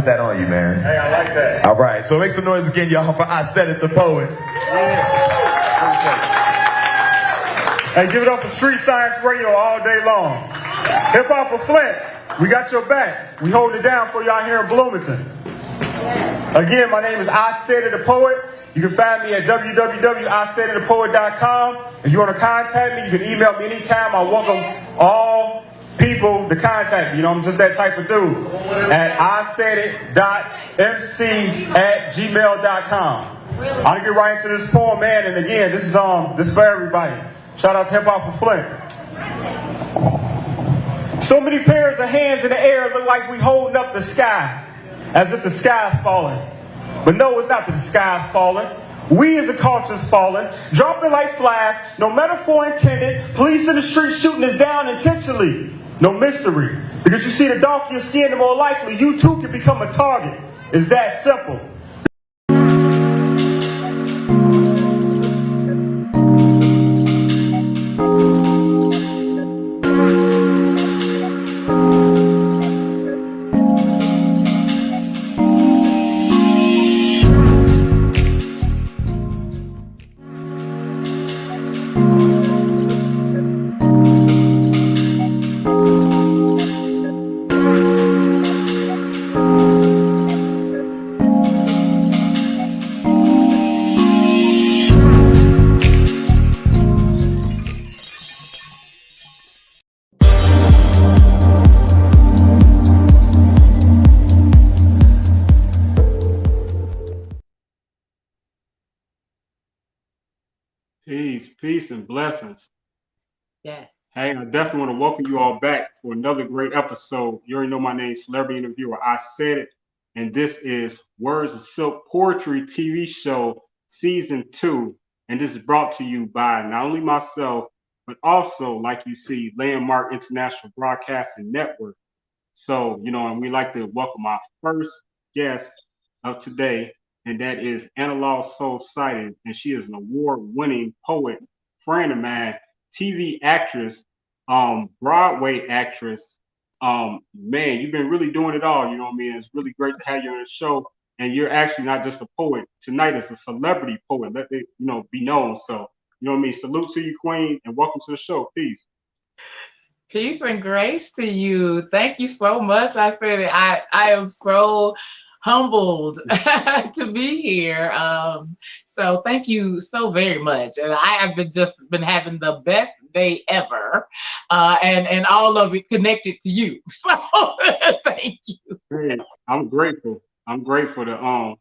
put that on you, man. Hey, I like that. All right, so make some noise again, y'all, for I Said It, the poet. Yeah. Hey, give it up for Street Science Radio all day long. Hip Hop for Flint, we got your back. We hold it down for you out here in Bloomington. Again, my name is I Said It, the Poet. You can find me at www.isaiditthepoet.com. If you want to contact me, you can email me anytime. I welcome all people to contact me. You know, I'm just that type of dude. At isaidit.mc@gmail.com. I'll get right into this poem, man. And again, this is for everybody. Shout out to Hip Hop for Flint. So many pairs of hands in the air look like we holding up the sky, as if the sky's falling. But no, it's not that the sky's falling. We as a culture's falling, dropping like flies, no metaphor intended. Police in the street shooting us down intentionally. No mystery. Because you see, the darker your skin, the more likely you too can become a target. It's that simple. Peace and blessings. Yeah. Hey, I definitely want to welcome you all back for another great episode. You already know my name, Celebrity Interviewer. I Said It, and this is Words of Silk Poetry TV Show Season 2, and this is brought to you by not only myself, but also, like you see, Landmark International Broadcasting Network. So, you know, and we like to welcome our first guest of today, and that is AnalogSoul Sighted, and she is an award-winning poet, friend of mine, TV actress, Broadway actress. Man, you've been really doing it all. You know what I mean? It's really great to have you on the show, and you're actually not just a poet. Tonight is a celebrity poet. Let it, you know, be known. So, you know what I mean? Salute to you, Queen, and welcome to the show. Peace. Peace and grace to you. Thank you so much. I said it. I am so humbled to be here. So thank you so very much. And I have just been having the best day ever, and all of it connected to you. So thank you. Hey, I'm grateful. I'm grateful to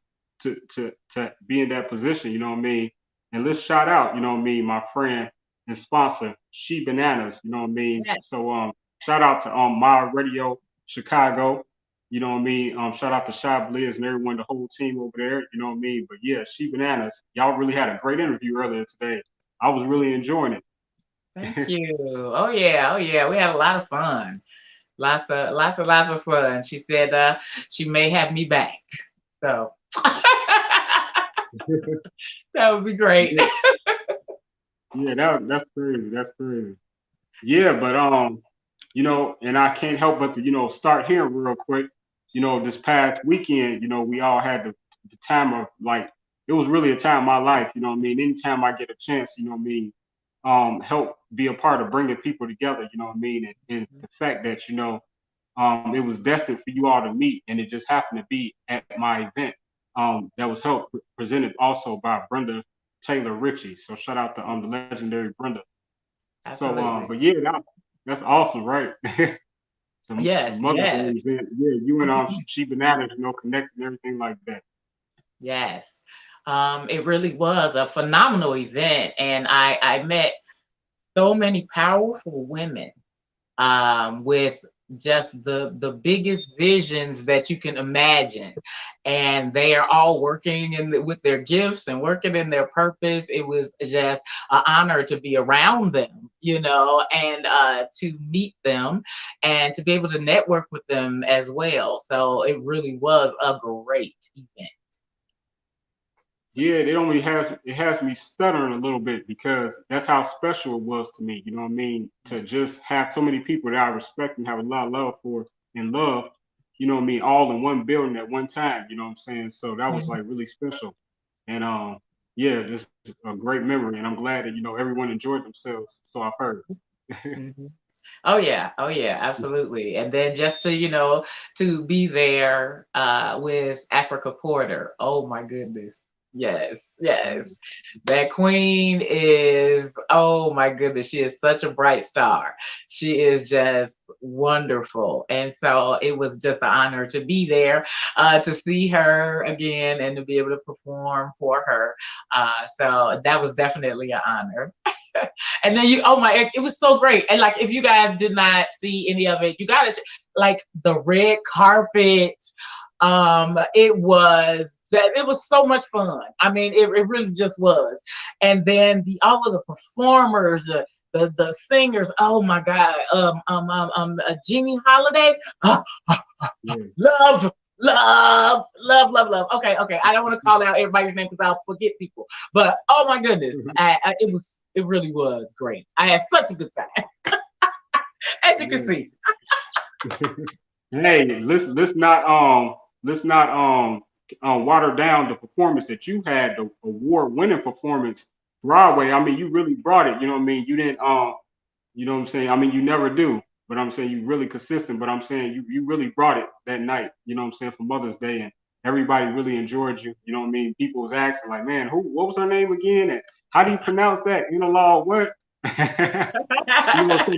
be in that position. You know what I mean? And let's shout out. You know what I mean? My friend and sponsor, She Bananas. You know what I mean? Yes. So shout out to My Radio Chicago. You know what I mean? Shout out to Shy Blizz and everyone, the whole team over there. You know what I mean? But yeah, She Bananas. Y'all really had a great interview earlier today. I was really enjoying it. Thank you. Oh yeah. We had a lot of fun. Lots of fun. She said she may have me back. So that would be great. Yeah, that's crazy. That's crazy. Yeah, but you know, and I can't help but to, you know, start here real quick. You know, this past weekend, you know, we all had the time of, like, it was really a time in my life, you know what I mean? Anytime I get a chance, you know what I mean, help be a part of bringing people together, you know what I mean? And the fact that, you know, it was destined for you all to meet, and it just happened to be at my event. That was helped presented also by Brenda Taylor Ritchie. So shout out to the legendary Brenda. Absolutely. So but yeah, that's awesome, right? Yes. Some Mother's Day event. Yeah, you and She Bananas, you know, connected and everything like that. Yes. It really was a phenomenal event, and I met so many powerful women with just the biggest visions that you can imagine, and they are all working with their gifts and working in their purpose. It was just an honor to be around them, you know, and to meet them and to be able to network with them as well. So it really was a great event. Yeah, it has me stuttering a little bit because that's how special it was to me. You know what I mean? To just have so many people that I respect and have a lot of love for and love, you know what I mean, all in one building at one time, you know what I'm saying? So that was Mhm. like really special. And yeah, just a great memory. And I'm glad that, you know, everyone enjoyed themselves. So I've heard. Mhm. Oh yeah, absolutely. And then just to, to be there with Africa Porter. Oh my goodness. Yes, yes. That queen is, oh my goodness, she is such a bright star. She is just wonderful. And so it was just an honor to be there, to see her again and to be able to perform for her. So that was definitely an honor. And then it was so great. And like, if you guys did not see any of it, you got to, like, the red carpet. It was so much fun. I mean, it really just was. And then all of the performers, the singers. Oh my God. Jeannie Holiday. Yeah. Love, love, love, love, love. Okay, okay. I don't want to call out everybody's name because I'll forget people. But oh my goodness, it really was great. I had such a good time, as you can Yeah. see. Hey, let's not water down the performance that you had, the award-winning performance, Broadway. I mean, you really brought it. You know what I mean? You didn't you know what I'm saying? I mean, you never do, but I'm saying you really consistent. But I'm saying you really brought it that night. You know what I'm saying, for Mother's Day, and everybody really enjoyed you. You know what I mean? People was asking like, man, what was her name again? And how do you pronounce that? Law what? You know, so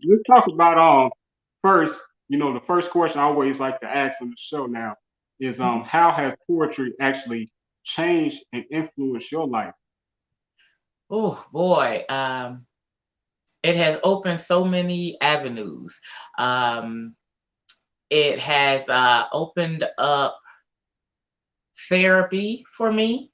let's talk about first. You know, the first question I always like to ask on the show now is how has poetry actually changed and influenced your life? Oh boy, it has opened so many avenues. Um, it has opened up therapy for me.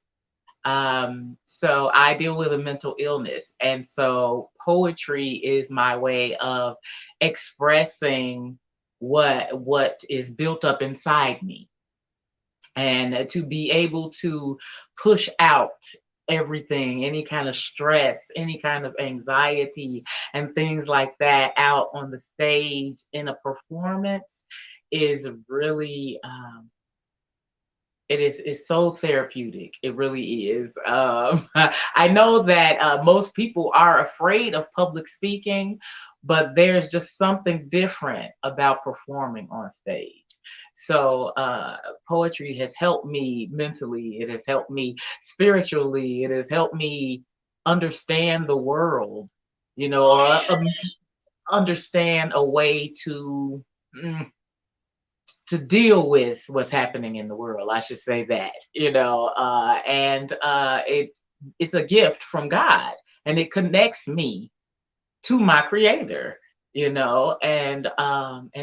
So I deal with a mental illness, and so poetry is my way of expressing what is built up inside me, and to be able to push out everything, any kind of stress, any kind of anxiety, and things like that out on the stage in a performance is really it's so therapeutic. It really is. I know that most people are afraid of public speaking, but there's just something different about performing on stage. So poetry has helped me mentally. It has helped me spiritually. It has helped me understand the world, or understand a way mm, to deal with what's happening in the world. I should say that, and it's a gift from God, and it connects me to my Creator, and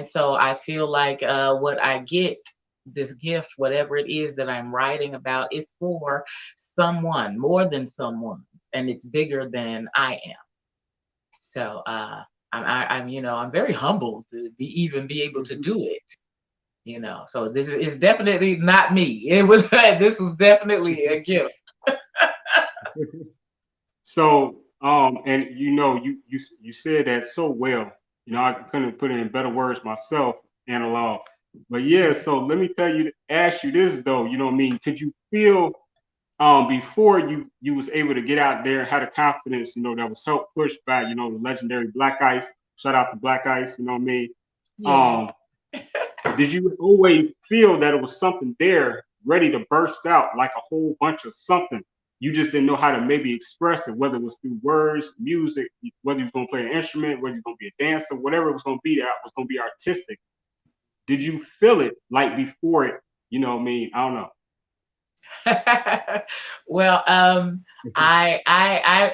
so I feel like what I get, this gift, whatever it is that I'm writing about, is for someone, more than someone, and it's bigger than I am. So I'm very humbled to be able to do it. So this is definitely not me. It was this was definitely a gift. So, and you said that so well. You know, I couldn't put it in better words myself, analog. But yeah, so let me ask you this though. You know what I mean? Could you feel before you was able to get out there and had a confidence, that was helped push by, the legendary Black Ice. Shout out to Black Ice, you know what I mean? Yeah. Um, did you always feel that it was something there ready to burst out like a whole bunch of something? You just didn't know how to maybe express it, whether it was through words, music, whether you was gonna play an instrument, whether you was gonna be a dancer, whatever it was gonna be, that was gonna be artistic. Did you feel it like before it? You know what I mean? I don't know. Well, I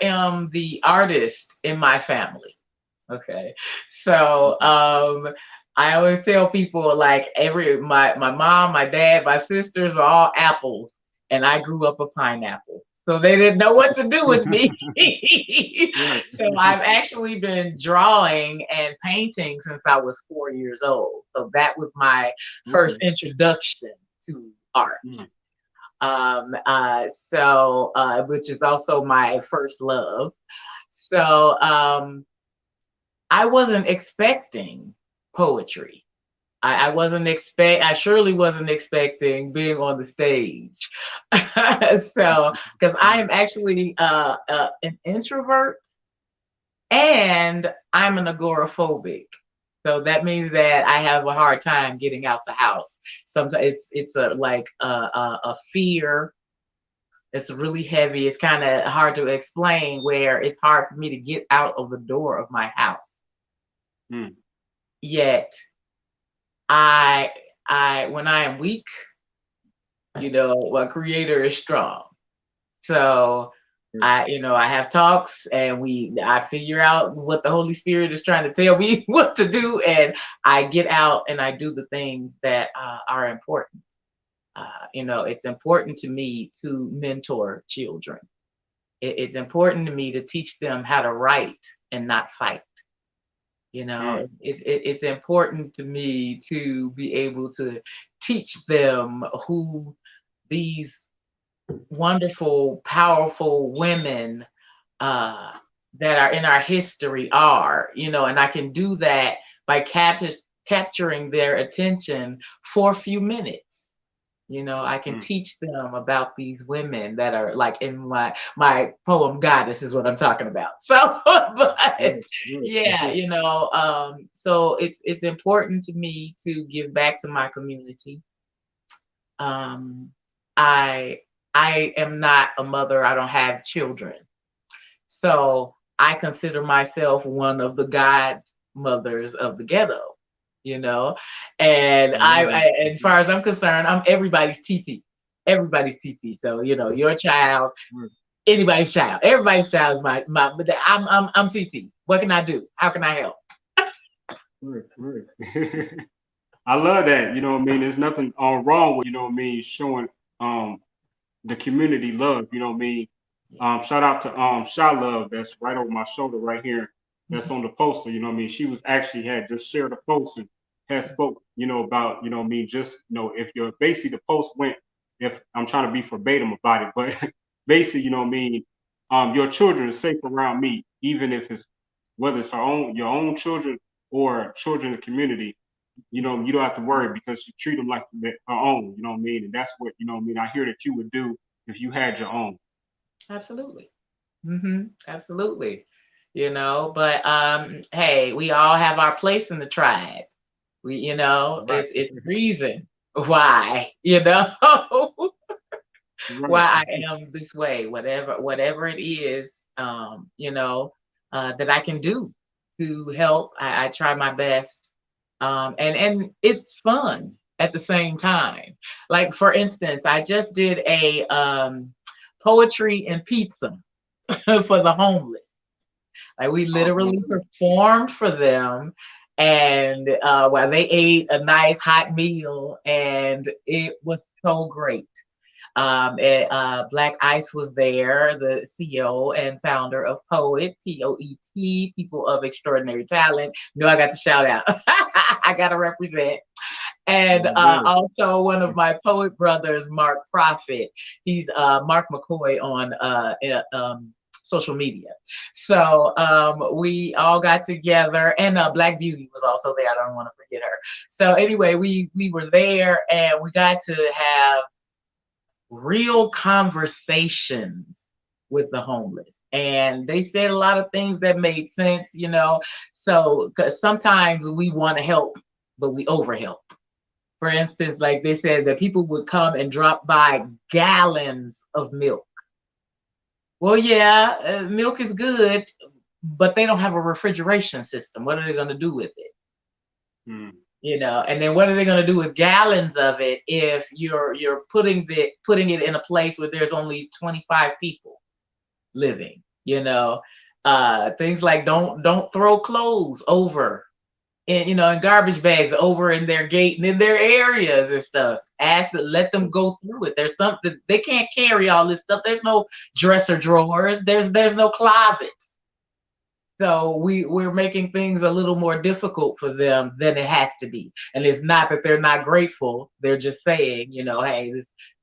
am the artist in my family. Okay. So I always tell people, like, my mom, my dad, my sisters are all apples, and I grew up a pineapple. So they didn't know what to do with me. Right. So I've actually been drawing and painting since I was 4 years old. So that was my first Okay. introduction to art. Mm. Which is also my first love. So I wasn't expecting poetry. I surely wasn't expecting being on the stage. So, because I am actually an introvert and I'm an agoraphobic. So that means that I have a hard time getting out the house. Sometimes it's a like a fear. It's really heavy. It's kind of hard to explain where it's hard for me to get out of the door of my house. Mm. Yet I when I am weak, my creator is strong. So I have talks and I figure out what the Holy Spirit is trying to tell me what to do, and I get out and I do the things that are important. It's important to me to mentor children. It's important to me to teach them how to write and not fight. It's important to me to be able to teach them who these wonderful, powerful women that are in our history are, and I can do that by capturing their attention for a few minutes. I can teach them about these women that are like in my poem Goddess is what I'm talking about. So, but yeah, so it's important to me to give back to my community. I am not a mother. I don't have children. So I consider myself one of the godmothers of the ghetto, and as far as I'm concerned, I'm everybody's TT. Everybody's TT. So, your child, anybody's child. Everybody's child is my but I'm TT. What can I do? How can I help? Right. I love that. There's nothing wrong with, showing the community love, shout out to Sha Love, that's right over my shoulder right here, that's on the poster, she was actually had just shared a post and had spoke, about, just, if you're basically the post went, if I'm trying to be verbatim about it, but basically, your children are safe around me, even if it's whether it's your own children or children in the community. You don't have to worry because you treat them like their own, and that's what, I hear that you would do if you had your own. Absolutely. Absolutely. But hey, we all have our place in the tribe. Right. It's the reason why, Right. why I am this way, whatever it is, that I can do to help. I try my best. And it's fun at the same time. Like, for instance, I just did a poetry and pizza for the homeless. Like, we literally performed for them, and while they ate a nice hot meal, and it was so great. Black Ice was there, the CEO and founder of P.O.E.T, P.O.E.T, People of Extraordinary Talent. I got to shout out. I got to represent. And also one of my poet brothers, Mark Prophet. He's Mark McCoy on social media. So we all got together, and Black Beauty was also there. I don't want to forget her. So anyway, we were there, and we got to have real conversations with the homeless, and they said a lot of things that made sense, so because sometimes we want to help but we overhelp. For instance, like they said that people would come and drop by gallons of milk. Well, yeah, milk is good, but they don't have a refrigeration system. What are they going to do with it? And then what are they going to do with gallons of it if you're putting it in a place where there's only 25 people living? Things like don't throw clothes over in garbage bags over in their gate and in their areas and stuff. Let them go through it. There's something they can't carry all this stuff. There's no dresser drawers. There's no closet. So we're making things a little more difficult for them than it has to be. And it's not that they're not grateful. They're just saying, hey,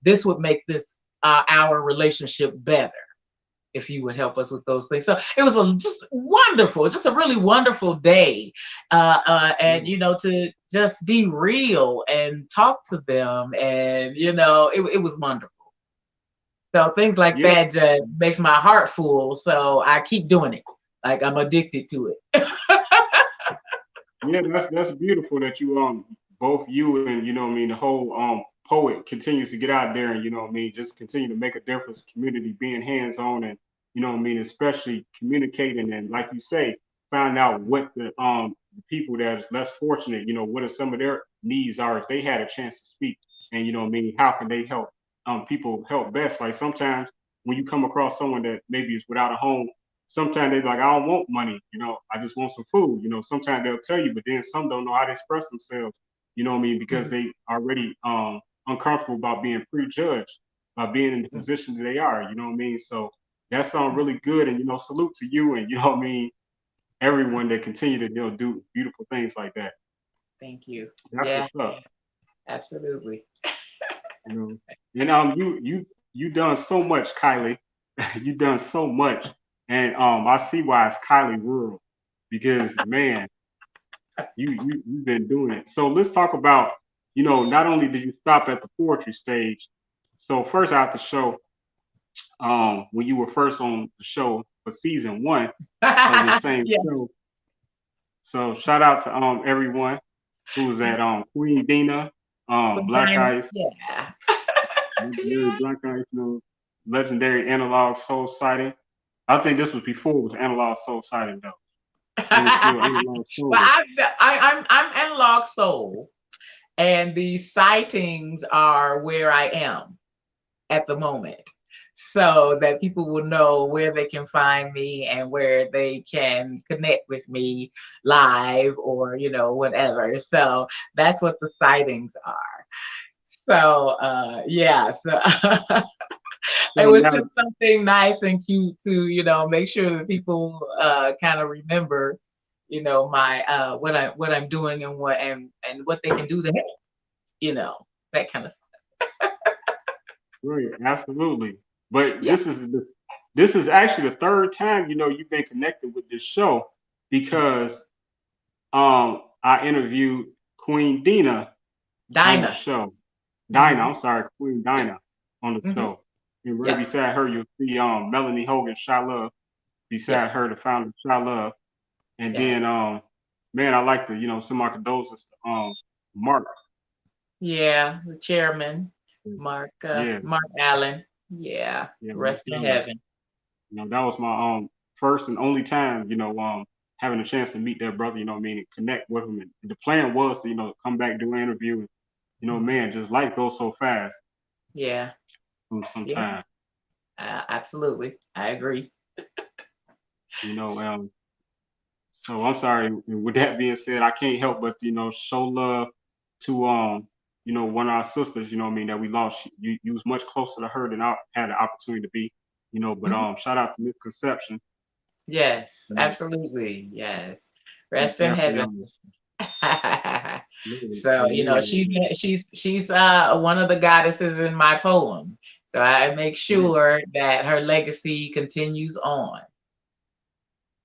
this would make this our relationship better. if you would help us with those things. So it was just wonderful, just a really wonderful day. And, you know, to just be real and talk to them. And, you know, it was wonderful. So things like Yeah, that just makes my heart full. So I keep doing it. Like I'm addicted to it. yeah, that's beautiful that you both you and you know what I mean the whole poet continues to get out there and you know what I mean just continue to make a difference community being hands on and you know what I mean especially communicating and like you say find out what the people that is less fortunate you know what are some of their needs are if they had a chance to speak and you know what I mean how can they help people help best like sometimes when you come across someone that maybe is without a home sometimes they're like, I don't want money, you know, I just want some food. You know, sometimes they'll tell you, but then some don't know how to express themselves, you know what I mean, because they already uncomfortable about being prejudged by being in the position that they are, you know what I mean? So that sounds really good and you know, salute to you and you know what I mean, everyone that continue to you know do beautiful things like that. Thank you. That's Yeah, what's up. absolutely. You know. And you done so much, Kylie. You done so much. And I see why it's Kylie Rural because man, you've been doing it. So let's talk about, you know, not only did you stop at the poetry stage. So first I have to show when you were first on the show for season 1 of the same Yeah. show. So shout out to everyone who was at Queen Dina, Black Vagina. Ice, Yeah. legendary Black Ice, you know, legendary Analog Soul Sighting. I think this was before it was Analog Soul Sighting though. It was still Analog But Soul. I'm analog soul, and the sightings are where I am at the moment, so that people will know where they can find me and where they can connect with me live or you know whatever. So that's what the sightings are. So yeah, so So it was now, just something nice and cute to you know make sure that people kind of remember you know my what I'm doing and what they can do to help you know that kind of stuff. right, absolutely. But Yeah. this is actually the third time you know you've been connected with this show because I interviewed Queen Dina on the Dinah. show. Dinah, Hmm. I'm sorry, Queen Dinah on the Hmm. show. And right Yep. beside her, you'll see Melanie Hogan, Shy Love. Beside Yes. her, the founder of Shy Love. And Yeah. then man, I like to, you know, send my condolences to Mark. Yeah. The chairman, Yeah, Mark Allen. Yeah. yeah, Mark Rest in Allen. heaven. You know, that was my first and only time, you know, having a chance to meet that brother, you know what I mean, and connect with him. And the plan was to, you know, come back, do an interview and, you know, Mhm. man, just life goes so fast Yeah. Yeah. sometimes. Absolutely. I agree. You know, so I'm sorry. And with that being said, I can't help but you know show love to you know one of our sisters. You know what I mean that we lost. You was much closer to her than I had the opportunity to be. You know, but Mhm. shout out to Misconception. Yes, You know, absolutely. Yes. she's Rest in definitely heaven. So, you know, man. she's one of the goddesses in my poem. So I make Yeah, sure that her legacy continues on.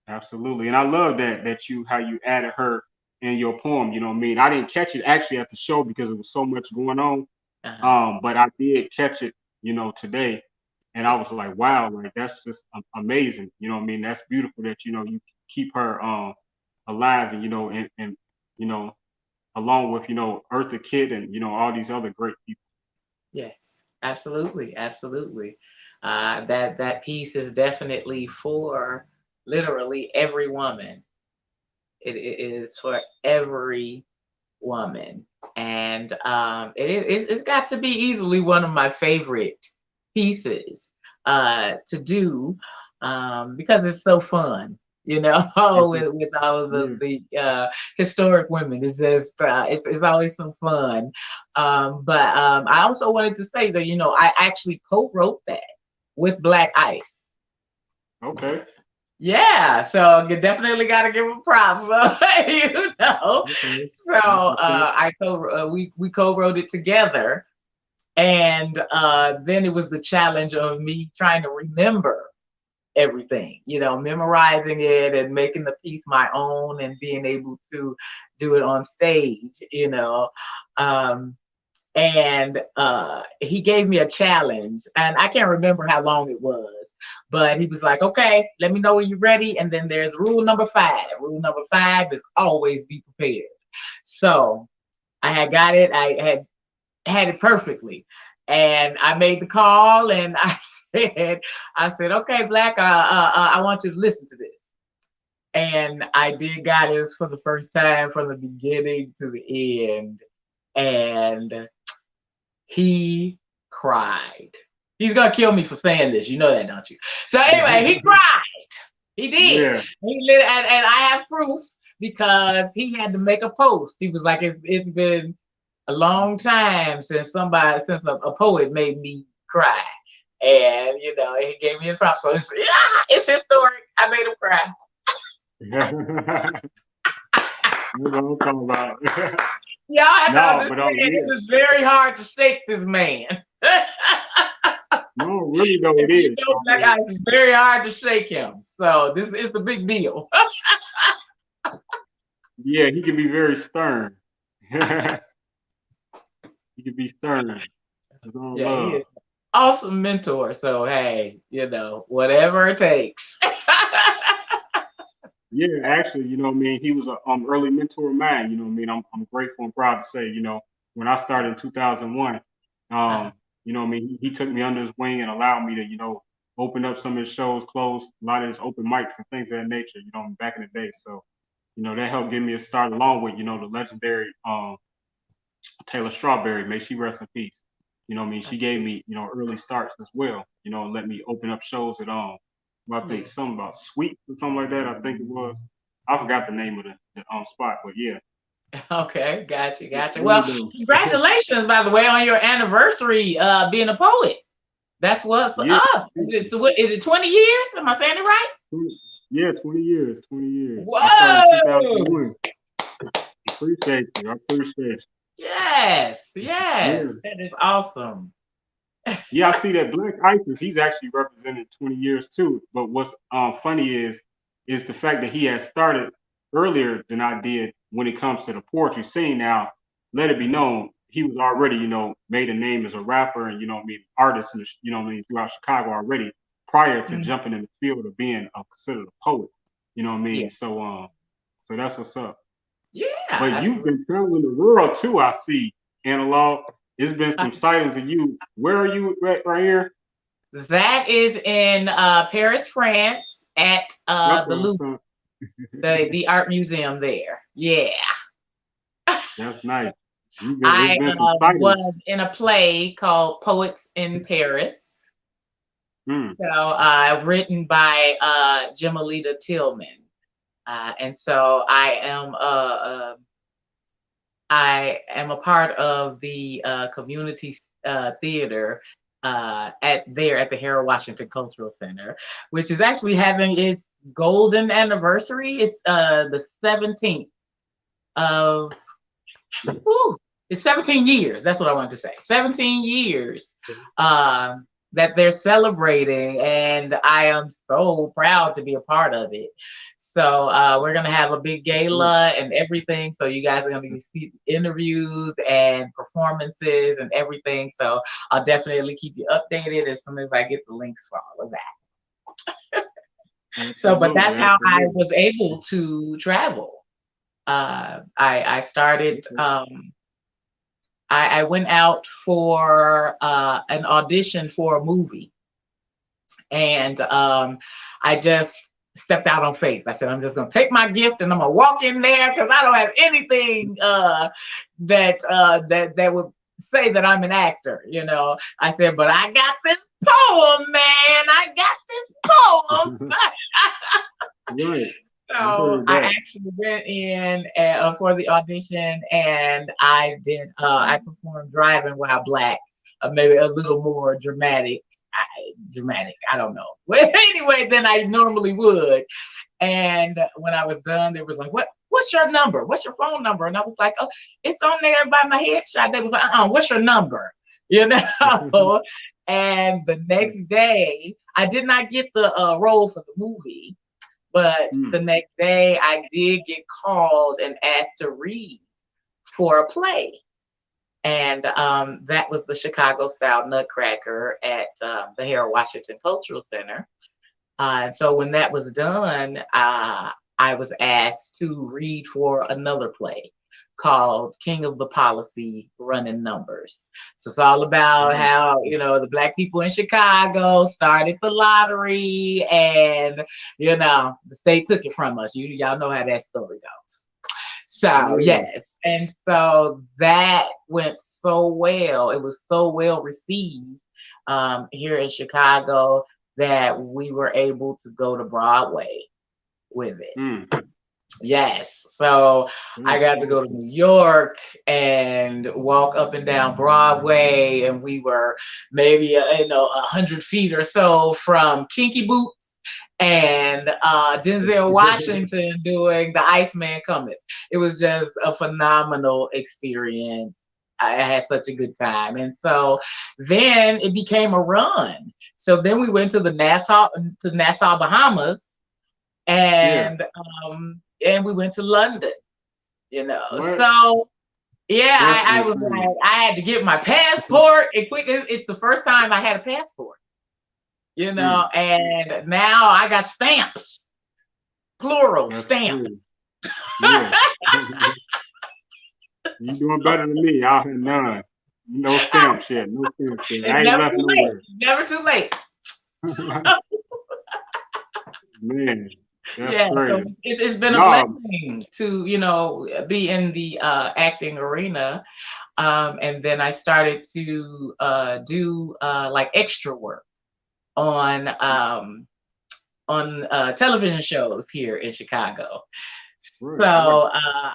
absolutely. And I love that you how you added her in your poem. You know what I mean. I didn't catch it actually at the show because it was so much going on. Uh-huh. But I did catch it, you know, today, and I was like, wow, like that's just amazing. You know what I mean? That's beautiful that you know you keep her alive, and you know, and you know, along with you know Eartha Kitt and you know all these other great people. Yes, absolutely, absolutely. That piece is definitely for literally every woman. It is for every woman, and it's got to be easily one of my favorite pieces to do because it's so fun. You know, with all of Yeah, the historic women, it's just it's always some fun. But I also wanted to say that you know I actually co-wrote that with Black Ice. okay, Yeah, so you definitely got to give him props, you know. okay, So okay. we co-wrote it together, and then it was the challenge of me trying to remember everything, you know, memorizing it and making the piece my own and being able to do it on stage, you know. And he gave me a challenge, and I can't remember how long it was, but he was like, okay, let me know when you're ready. And then there's rule number 5. Rule number 5 is always be prepared. So I had got it. I had it perfectly. And I made the call, and I said, okay, Black, I want you to listen to this. And I did got it for the first time from the beginning to the end. And he cried. He's gonna kill me for saying this. You know that, don't you? So anyway, he cried. He did. Yeah. And I have proof because he had to make a post. He was like, it's been a long time since a poet made me cry. And you know, he gave me a prop. So it's historic. I made him cry. You know what I'm talking about. Y'all have to No, understand, it was very hard to shake this man. No, really though it is. It's very hard to shake him. So this is a big deal. Yeah, he can be very stern. He can be stern. Yeah, he is an awesome mentor. So hey, you know, whatever it takes. Yeah, actually, you know what I mean? He was an early mentor of mine, you know what I mean? I'm grateful and proud to say, you know, when I started in 2001, you know what I mean? He took me under his wing and allowed me to, you know, open up some of his shows, close a lot of his open mics and things of that nature, you know, back in the day. So, you know, that helped give me a start along with, you know, the legendary Taylor Strawberry, may she rest in peace. You know what I mean? She gave me, you know, early starts as well, you know, and let me open up shows at I think something about Sweet or something like that. I think it was. I forgot the name of the spot, but yeah. Okay, gotcha. Well, congratulations, by the way, on your anniversary being a poet. That's what's up. Is it 20 years? Am I saying it right? Yeah, 20 years. 20 years. Whoa! I started in 2001. Appreciate you. I appreciate you. Yes. Yeah. That is awesome. Yeah, I see that Black Isis, he's actually represented 20 years too. But what's funny is the fact that he has started earlier than I did when it comes to the poetry scene. Now, let it be known, he was already, you know, made a name as a rapper and, you know what I mean, artist, and you know what I mean, throughout Chicago already prior to jumping in the field of being considered a poet. You know what I mean? Yeah. So that's what's up. Yeah. But absolutely. You've been traveling the world too, I see, Analog. It's been some sightings of you. Where are you right here? That is in Paris, France, at the Louvre, the art museum there. Yeah. That's nice. I was in a play called Poets in Paris. So written by Gemelita Tillman. And so I am a part of the community theater at the Harold Washington Cultural Center, which is actually having its golden anniversary. It's the 17th of, it's 17 years. That's what I wanted to say. 17 years that they're celebrating, and I am so proud to be a part of it. So we're gonna have a big gala and everything. So you guys are gonna see interviews and performances and everything. So I'll definitely keep you updated as soon as I get the links for all of that. So, but that's how I was able to travel. I started. I went out for an audition for a movie, and I just stepped out on faith. I said, I'm just gonna take my gift and I'm gonna walk in there because I don't have anything that would say that I'm an actor, you know. I said, but I got this poem, man. I got this poem. Right. So I actually went in for the audition, and I did. I performed Driving While Black, maybe a little more dramatic. I don't know. Well, anyway, than I normally would. And when I was done, they was like, "What's your number? What's your phone number?" And I was like, "Oh, it's on there by my headshot." They was like, "What's your number?" You know. And the next day, I did not get the role for the movie, but the next day I did get called and asked to read for a play. And that was the Chicago Style Nutcracker at the Harold Washington Cultural Center. And so when that was done, I was asked to read for another play called King of the Policy Running Numbers. So it's all about how, the Black people in Chicago started the lottery and, the state took it from us. Y'all know how that story goes. So, yes. And so that went so well. It was so well received here in Chicago that we were able to go to Broadway with it. Yes. So I got to go to New York and walk up and down Broadway, and we were maybe 100 feet or so from Kinky Boots and Denzel Washington doing the Iceman Cometh. It was just a phenomenal experience. I had such a good time. And so then it became a run. So then we went to Nassau, Bahamas, and we went to London, So I was like, I had to get my passport. It's the first time I had a passport. And now I got stamps, plural stamps. Yeah. You're doing better than me. I have none. No stamps yet. No stamps yet. I ain't left nowhere. Never too late. Man, that's great. So it's been a blessing to be in the acting arena, and then I started to do like extra work on television shows here in Chicago. So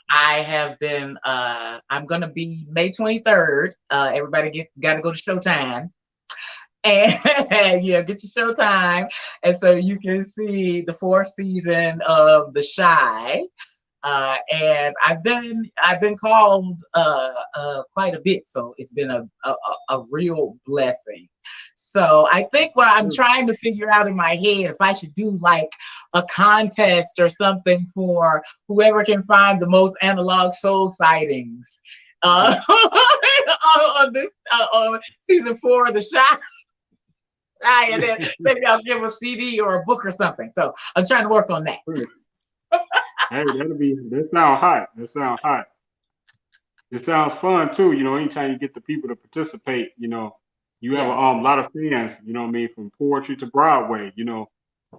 I have been. I'm gonna be May 23rd. Everybody got to go to Showtime, and get your Showtime, and so you can see the 4th season of The Chi. And I've been called quite a bit, so it's been a real blessing. So I think what I'm trying to figure out in my head, if I should do like a contest or something for whoever can find the most analog soul sightings on season 4 of The Chi. And then maybe I'll give a CD or a book or something. So I'm trying to work on that. Hey, that sounds hot. It sounds fun too. Anytime you get the people to participate, you have a lot of fans, from poetry to Broadway,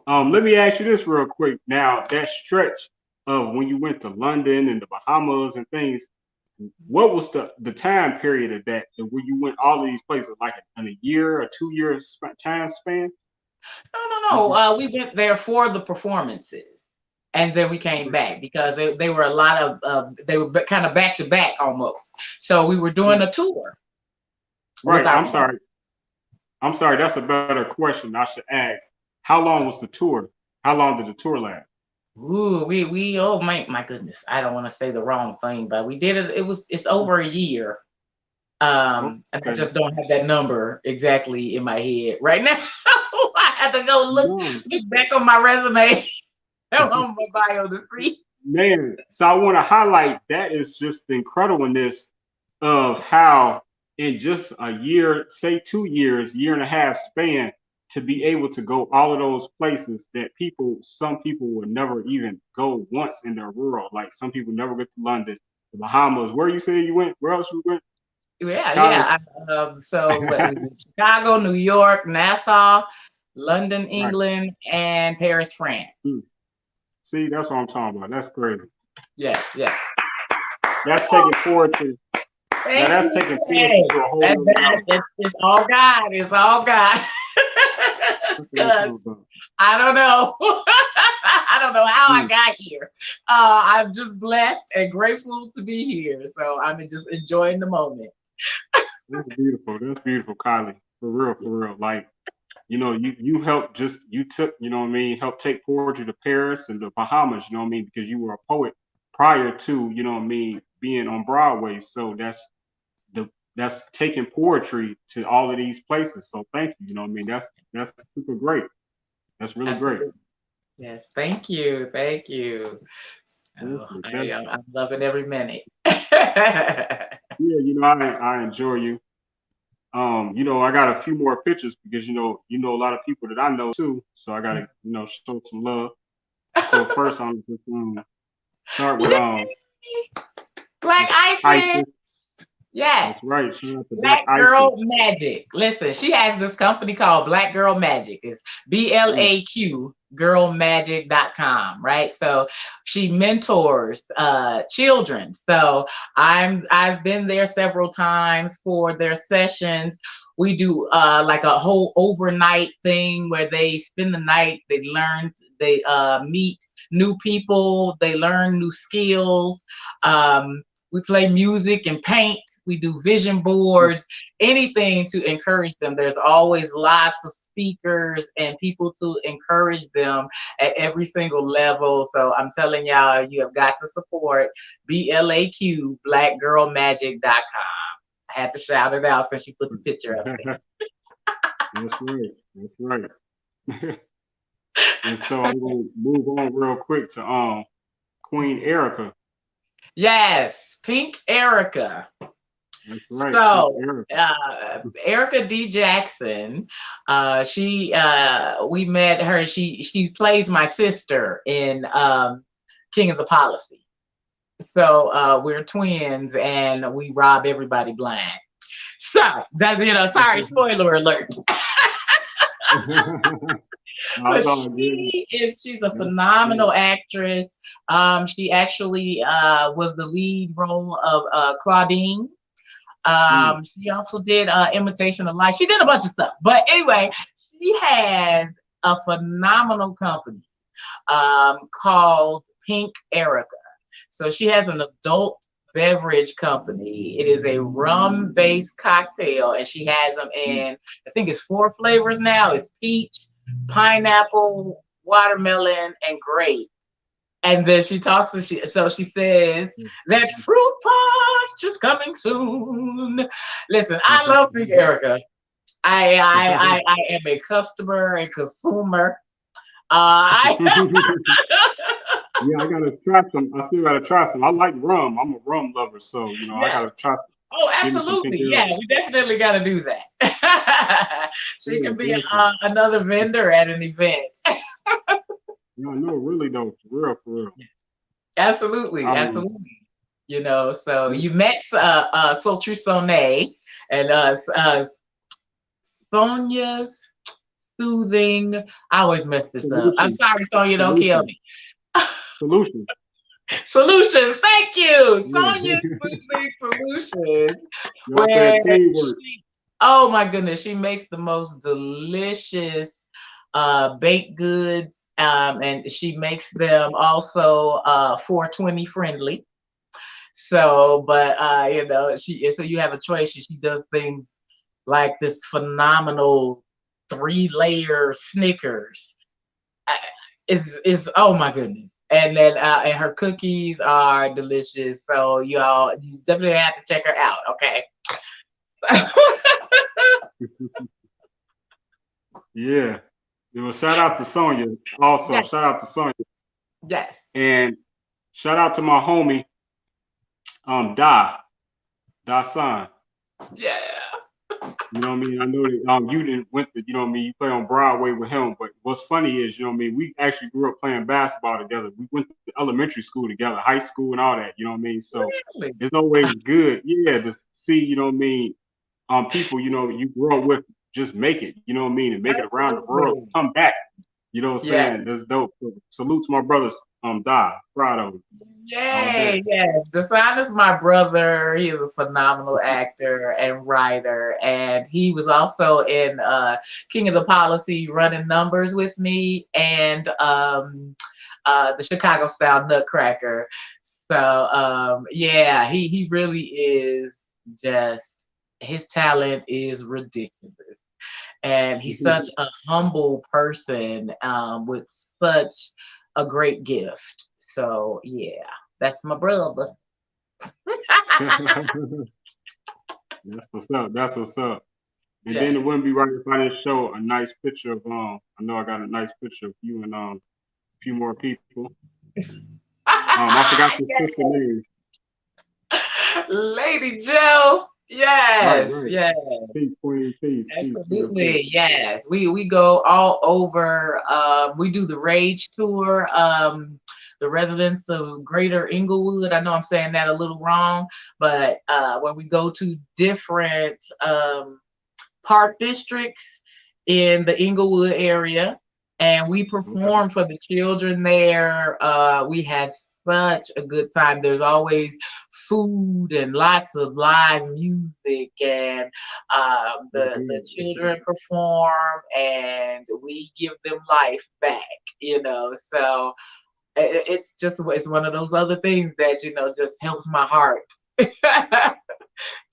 Let me ask you this real quick. Now, that stretch of when you went to London and the Bahamas and things, what was the time period of that where you went all of these places, like in a year or 2 years time span? No. We went there for the performances. And then we came back because they were a lot of they were kind of back to back almost. So we were doing a tour. Right. I'm sorry. That's a better question I should ask. How long was the tour? How long did the tour last? Ooh, we oh my goodness. I don't want to say the wrong thing, but we did it. It's over a year. And I just don't have that number exactly in my head right now. I had to go look back on my resume. On my bio to see. Man, so I want to highlight that is just the incredibleness of how in just a year, say 2 years, year and a half span, to be able to go all of those places that some people would never even go once in their world. Like some people never get to London, the Bahamas. Where you say you went? Where else you went? Chicago, New York, Nassau, London, England, and Paris, France. See, that's what I'm talking about. That's crazy. Yeah. That's taking poetry. That's taking poetry to a whole other level. It's all God. It's all God. I don't know. I don't know how I got here. I'm just blessed and grateful to be here. So I'm just enjoying the moment. That's beautiful. That's beautiful, Kylie. For real. Like, you helped help take poetry to Paris and the Bahamas, because you were a poet prior to, being on Broadway. So that's that's taking poetry to all of these places. So thank you. You know what I mean? That's super great. That's really great. Absolutely. Yes, thank you. Thank you. So Definitely, I'm loving every minute. Yeah, I enjoy you. I got a few more pictures because a lot of people that I know too. So I gotta, show some love. So first I'm just start with Yay! Black Isis. Isis. That's Yes. right. Shout out to Black Black Isis. Girl Magic. Listen, she has this company called Black Girl Magic. It's BLAQ girlmagic.com, right? So she mentors children. So I've been there several times for their sessions. We do like a whole overnight thing where they spend the night, they learn, they meet new people, they learn new skills. We play music and paint. We do vision boards, anything to encourage them. There's always lots of speakers and people to encourage them at every single level. So I'm telling y'all, you have got to support BLAQ, blackgirlmagic.com. I had to shout it out since you put the picture up there. That's right. That's right. And so I'm gonna move on real quick to Queen Erica. Yes, Pink Erica. That's right. So, Erica. Erica D. Jackson, we met her. She plays my sister in King of the Policy. So we're twins, and we rob everybody blind. So that's sorry, spoiler alert. But she's a phenomenal actress. She actually was the lead role of Claudine. She also did Imitation of Life. She did a bunch of stuff. But anyway, she has a phenomenal company called Pink Erica. So she has an adult beverage company. It is a rum-based cocktail, and she has them in, I think it's 4 flavors now. It's peach, pineapple, watermelon, and grape. And then she talks and she says that fruit punch is coming soon. Listen, I love Pink Erica. I am a customer and consumer. Yeah, I gotta try some. I still gotta try some. I like rum. I'm a rum lover, so I gotta try. Oh, absolutely. Yeah, we definitely got to do that. She can be another vendor at an event. No, really though, for real. Absolutely, absolutely. So you met Sultry Sonet and Sonia's Soothing. I always mess this up. I'm sorry, Sonia, don't kill me. Solutions. Thank you. Sonia's Soothing Solutions. Oh my goodness, she makes the most delicious baked goods, and she makes them also 420 friendly. So, but so you have a choice. She does things like this phenomenal 3-layer Snickers. Is oh my goodness. And then and her cookies are delicious. So you definitely have to check her out, okay? Yeah. Shout out to Sonia. Also, yes. Shout out to Sonia. Yes. And shout out to my homie, Da San. Yeah. You know what I mean? I know that you didn't went to, you play on Broadway with him. But what's funny is, we actually grew up playing basketball together. We went to elementary school together, high school and all that, you know what I mean? So really? It's always good, to see, people, you grow up with, just make it, you know what I mean? And make it around the world, come back. You know what I'm saying? That's dope. So, salute to my brothers, Da, proud of him. Yay, yes. Dasan is my brother. He is a phenomenal actor and writer. And he was also in King of the Policy running numbers with me and the Chicago Style Nutcracker. So he really is just, his talent is ridiculous. And he's such a humble person with such a great gift. So that's my brother. That's what's up. That's what's up. And then it wouldn't be Yes. right if I didn't show a nice picture of I know I got a nice picture of you and a few more people. I forgot your sister name. Lady Joe. Right, Yes, right. yes. Peace, queen, peace, peace. Yes, yes. Absolutely, yes. We go all over. We do the Rage Tour. The residents of Greater Inglewood. I know I'm saying that a little wrong, but when we go to different park districts in the Inglewood area, and we Okay. perform for the children there. We have such a good time. There's always food and lots of live music, and the children perform, and we give them life back. So it's one of those other things that just helps my heart to That's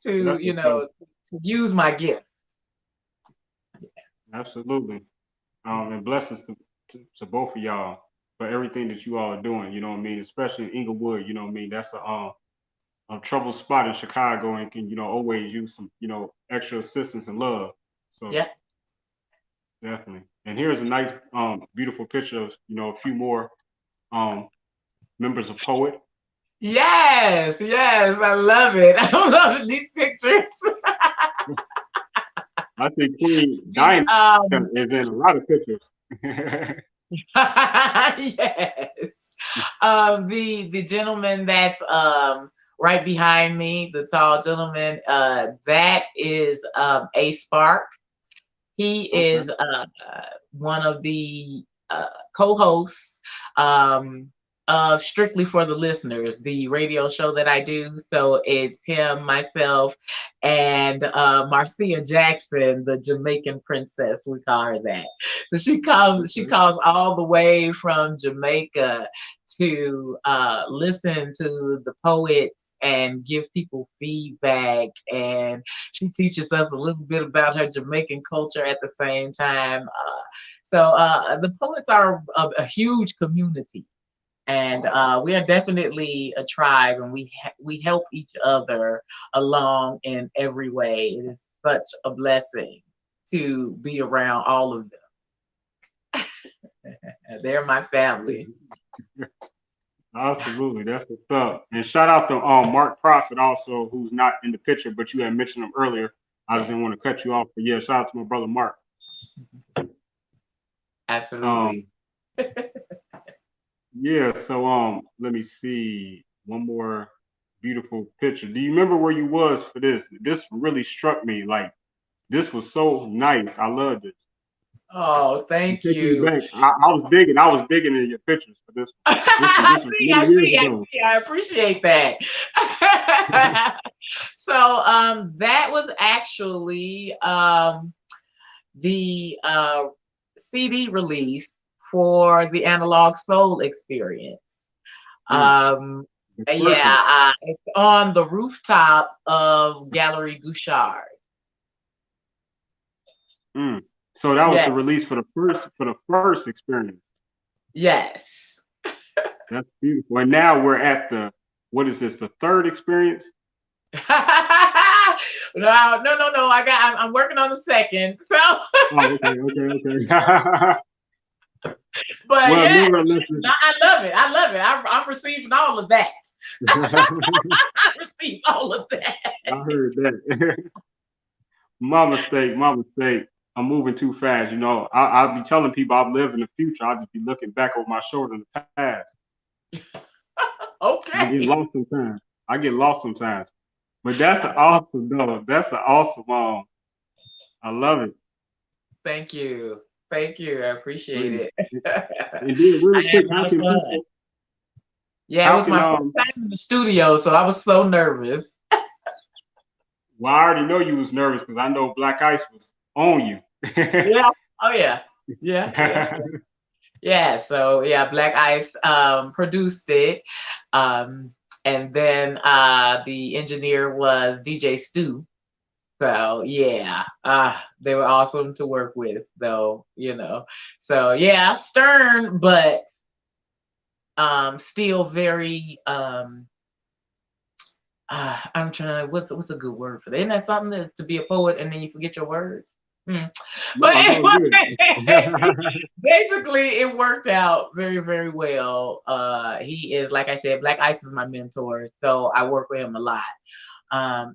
what's up. to use my gift. Absolutely. And blessings to both of y'all for everything that you all are doing. You know what I mean? Especially in Inglewood. You know what I mean? That's a trouble spot in Chicago, and can always use some extra assistance and love. So Yeah. definitely. And here's a nice beautiful picture of a few more members of P.O.E.T. Yes, I love it. I'm loving these pictures. I think Queen Diana is in a lot of pictures. Yes. The gentleman that's right behind me, the tall gentleman, that is A Spark. He is one of the co-hosts of Strictly for the Listeners, the radio show that I do. So it's him, myself, and Marcia Jackson, the Jamaican princess. We call her that. So she calls all the way from Jamaica to listen to the poets and give people feedback, and she teaches us a little bit about her Jamaican culture at the same time. So the poets are a huge community, and we are definitely a tribe, and we help each other along in every way. It is such a blessing to be around all of them. They're my family. Absolutely, that's what's up. And shout out to Mark Prophet also, who's not in the picture, but you had mentioned him earlier. I just didn't want to cut you off, but yeah, shout out to my brother Mark. Absolutely. Yeah, so let me see one more beautiful picture. Do you remember where you was for this? This really struck me. Like this was so nice. I love this. Oh, thank Taking me you. back. I was digging in your pictures for this one. This was I many years see. ago. I appreciate that. So that was actually the CD release for the AnalogSoul experience. It's on the rooftop of Gallery Gouchard. So that was the release for the first experience. Yes. That's beautiful. And now we're at what is this? The third experience? No. I'm working on the second. So. Okay. But well, yeah, I love it. I'm receiving all of that. I received all of that. I heard that. My mistake. I'm moving too fast. I'll be telling people I live in the future. I'll just be looking back over my shoulder in the past. Okay. I get lost sometimes. But that's awesome, though. That's an awesome. I love it. Thank you. I appreciate it. And then real quick, how can people? Yeah, it was my first time in the studio, so I was so nervous. Well, I already know you was nervous because I know Black Ice was on you. Yeah. Oh yeah. Yeah. Yeah. So yeah, Black Ice produced it, and then the engineer was DJ Stu. So yeah, they were awesome to work with, though. So yeah, stern, but still very I'm trying to, what's a good word for that? Isn't that something to be a poet and then you forget your words? No, But I'm doing anyway, good. basically it worked out very, very well. He is, like I said, Black Ice is my mentor, so I work with him a lot.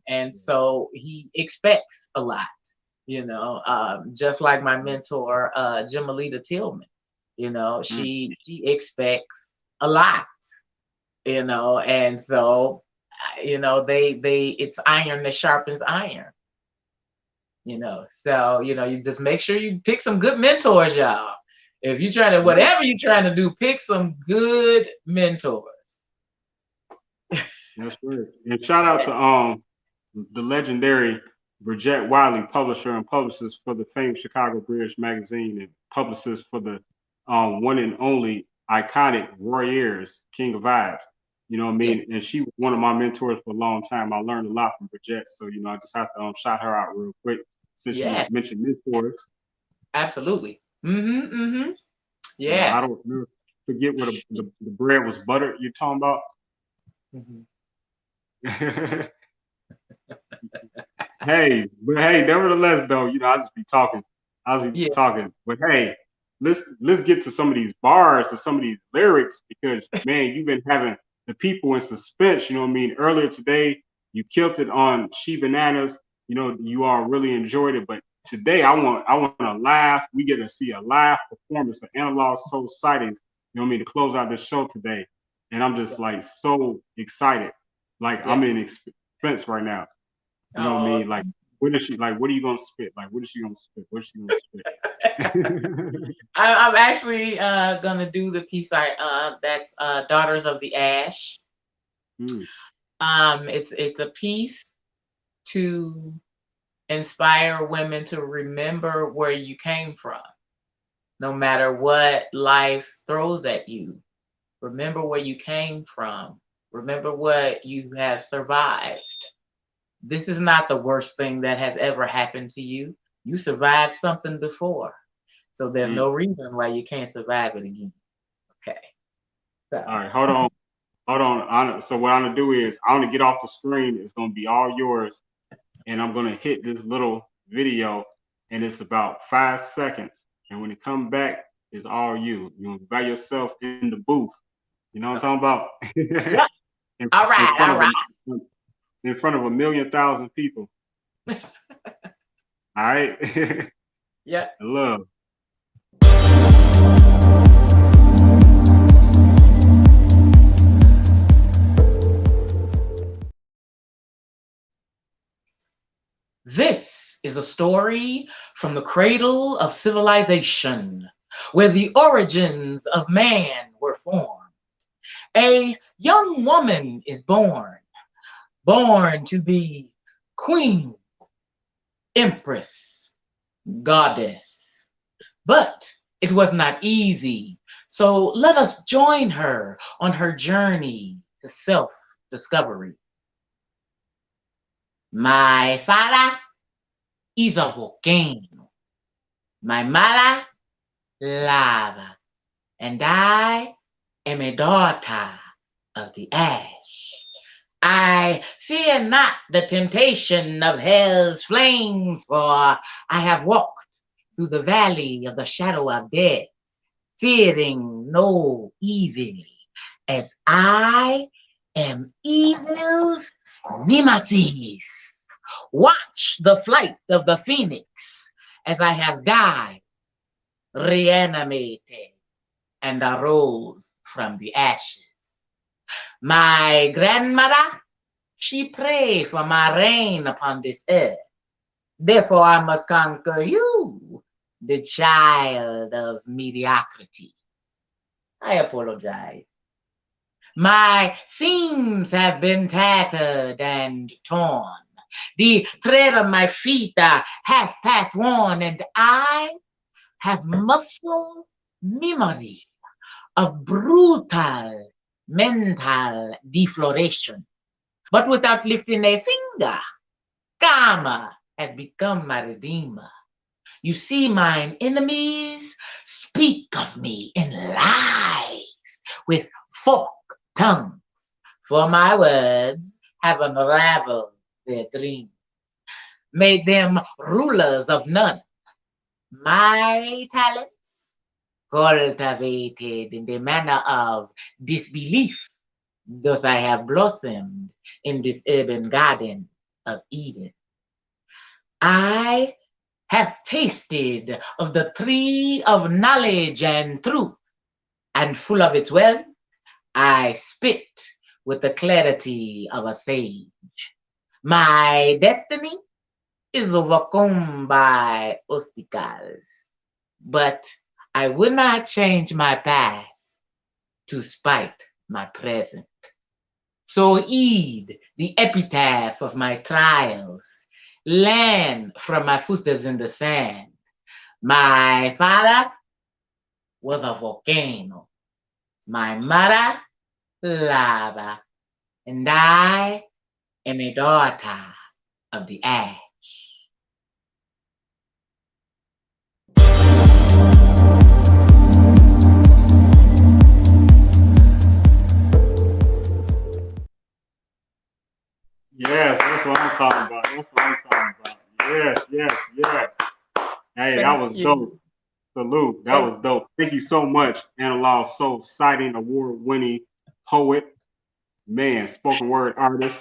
And so he expects a lot, just like my mentor, Jamalita Tillman, she expects a lot, and so, it's iron that sharpens iron, so, you just make sure you pick some good mentors, y'all. If you're trying to, whatever you're trying to do, pick some good mentors. That's right. And shout out to the legendary Bridget Wiley, publisher and publicist for the famed Chicago British magazine, and publicist for the one and only iconic Roy Ayers, King of Vibes. You know what I mean? And she was one of my mentors for a long time. I learned a lot from Bridget. So, I just have to shout her out real quick since you mentioned mentors. Absolutely. Yeah. I don't forget what the bread was buttered you're talking about. Hey, nevertheless though, I just be talking. Talking. But hey, let's get to some of these bars and some of these lyrics, because man, you've been having the people in suspense, you know what I mean? Earlier today, you killed it on She Bananas, you all really enjoyed it, but today I want to laugh. We get to see a live performance of AnalogSoul sightings, you know what I mean, to close out this show today. And I'm just like so excited. Like I'm in suspense right now. You know what I mean? Like, what are you gonna spit? Like, what is she gonna spit? What is she gonna spit? I'm actually gonna do the piece that's Daughters of the Ash. It's a piece to inspire women to remember where you came from. No matter what life throws at you, remember where you came from. Remember what you have survived. This is not the worst thing that has ever happened to you. You survived something before. So there's no reason why you can't survive it again. Okay. So. All right, hold on. So what I'm gonna do is I'm gonna get off the screen. It's gonna be all yours, and I'm gonna hit this little video, and it's about 5 seconds. And when it comes back, it's all you. You're gonna be by yourself in the booth. You know what I'm talking about? Yeah. All right. In front of 1,000,000 people. All right. Yeah. Love. This is a story from the cradle of civilization, where the origins of man were formed. A young woman is born to be queen, empress, goddess. But it was not easy, so let us join her on her journey to self-discovery. My father is a volcano. My mother, lava. And I am a daughter of the ash. I fear not the temptation of hell's flames, for I have walked through the valley of the shadow of death, fearing no evil, as I am evil's nemesis. Watch the flight of the phoenix, as I have died, reanimated, and arose from the ashes. My grandmother, she prayed for my reign upon this earth. Therefore, I must conquer you, the child of mediocrity. I apologize. My seams have been tattered and torn. The tread of my feet are half past worn, and I have muscle memory of brutal mental defloration. But without lifting a finger, Karma has become my redeemer. You see, mine enemies speak of me in lies with forked tongues, for my words have unraveled their dreams, made them rulers of none. My talents, cultivated in the manner of disbelief, thus I have blossomed in this urban garden of Eden. I have tasted of the tree of knowledge and truth, and full of its wealth, I spit with the clarity of a sage. My destiny is overcome by obstacles, but I will not change my past to spite my present. So heed the epitaph of my trials, learn from my footsteps in the sand. My father was a volcano, my mother, lava, and I am a daughter of the ash. Yes, that's what I'm talking about. That's what I'm talking about. Yes, yes, yes. Hey, that Thank was you. dope. Salute. That was dope. Thank you so much, Analog Soul, citing award-winning poet, man, spoken word artist,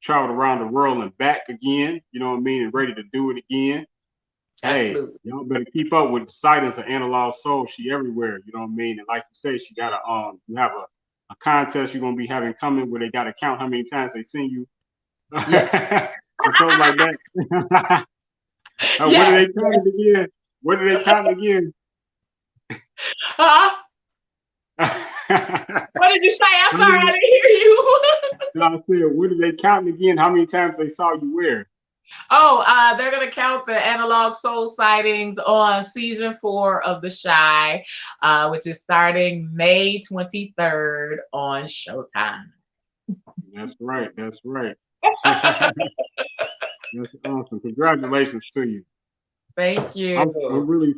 traveled around the world and back again, you know what I mean, and ready to do it again. Hey, Absolutely. y'all better keep up with the sightings of Analog Soul. She everywhere, you know what I mean? And like you say, she got you have a contest you're gonna be having coming where they gotta count how many times they seen you. Yes. Or something like that. What Yes. are they counting again? What are they counting again? Huh? What did you say? I'm sorry, I didn't hear you. I said, what are they counting again? How many times they saw you where? Oh, they're gonna count the Analog Soul sightings on season 4 of The Shy, which is starting May 23rd on Showtime. That's right. That's right. That's awesome. Congratulations to you. Thank you. I'm really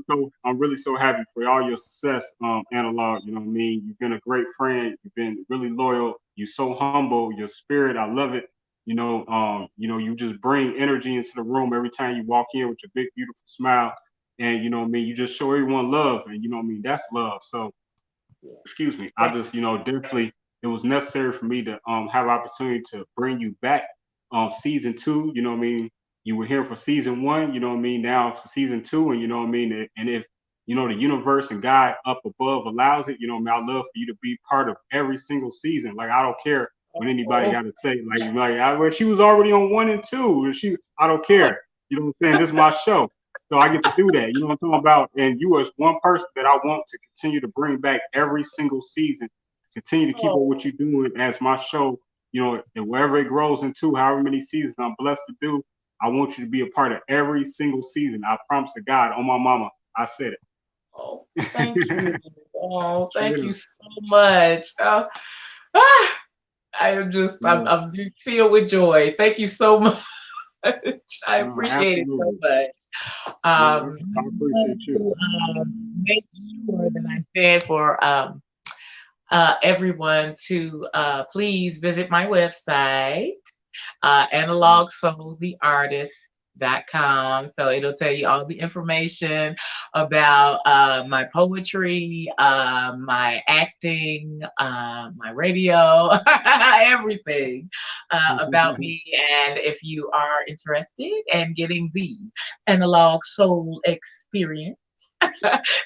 so happy for all your success, Analog. You know what I mean? You've been a great friend. You've been really loyal. You're so humble. Your spirit, I love it. You just bring energy into the room every time you walk in with your big, beautiful smile. And you know what I mean, you just show everyone love. And you know what I mean, that's love. So excuse me. I just, definitely it was necessary for me to have opportunity to bring you back season 2, you know what I mean? You were here for season 1, you know what I mean? Now for season 2, and you know what I mean? And if the universe and God up above allows it, you know what I mean? I'd love for you to be part of every single season. Like I don't care what anybody got to say. Well, she was already on 1 and 2. And I don't care. You know what I'm saying? This is my show. So I get to do that. You know what I'm talking about? And you as one person that I want to continue to bring back every single season, continue to keep up what you're doing as my show, and wherever it grows into, however many seasons I'm blessed to do, I want you to be a part of every single season. I promise to God, on my mama, I said it. Oh, thank you. Oh, thank you so much. I'm filled with joy. Thank you so much. I appreciate it so much. I appreciate you. Make sure that I said for everyone to please visit my website, AnalogSoulTheArtist.com. So it'll tell you all the information about my poetry, my acting, my radio, everything about me. And if you are interested in getting the Analog Soul experience,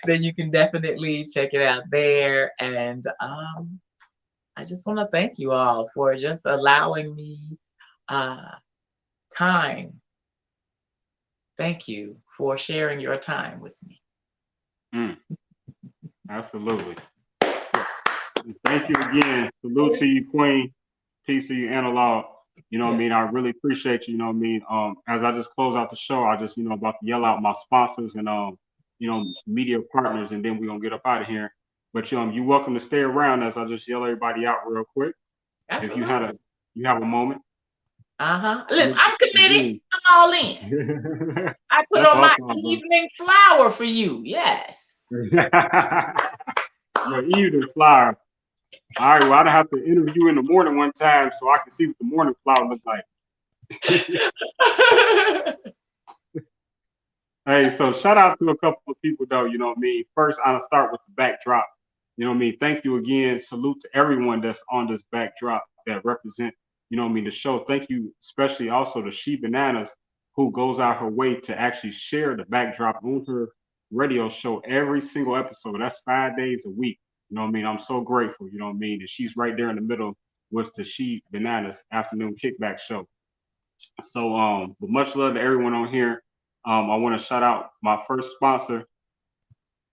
then you can definitely check it out there. And I just want to thank you all for just allowing me time. Thank you for sharing your time with me. Absolutely. Thank you again. Salute to you, Queen. Peace to you, Analog. You know what I mean? I really appreciate you. You know what I mean? As I just close out the show, I just, about to yell out my sponsors and, media partners, and then we're going to get up out of here. But, you're welcome to stay around as I just yell everybody out real quick. Absolutely. If you have a moment. Listen, I'm committed. I'm all in. I put on my evening flower for you. Yes. Your evening flower. All right, well, I'd have to interview you in the morning one time so I can see what the morning cloud looks like. Hey, so shout out to a couple of people though, you know what I mean? First, I'll start with the backdrop. You know what I mean? Thank you again. Salute to everyone that's on this backdrop that represent, you know what I mean, the show. Thank you, especially also to She Bananas, who goes out her way to actually share the backdrop on her radio show every single episode. That's 5 days a week. You know what I mean? I'm so grateful, you know what I mean? And she's right there in the middle with the She Bananas afternoon kickback show. So but much love to everyone on here. I want to shout out my first sponsor,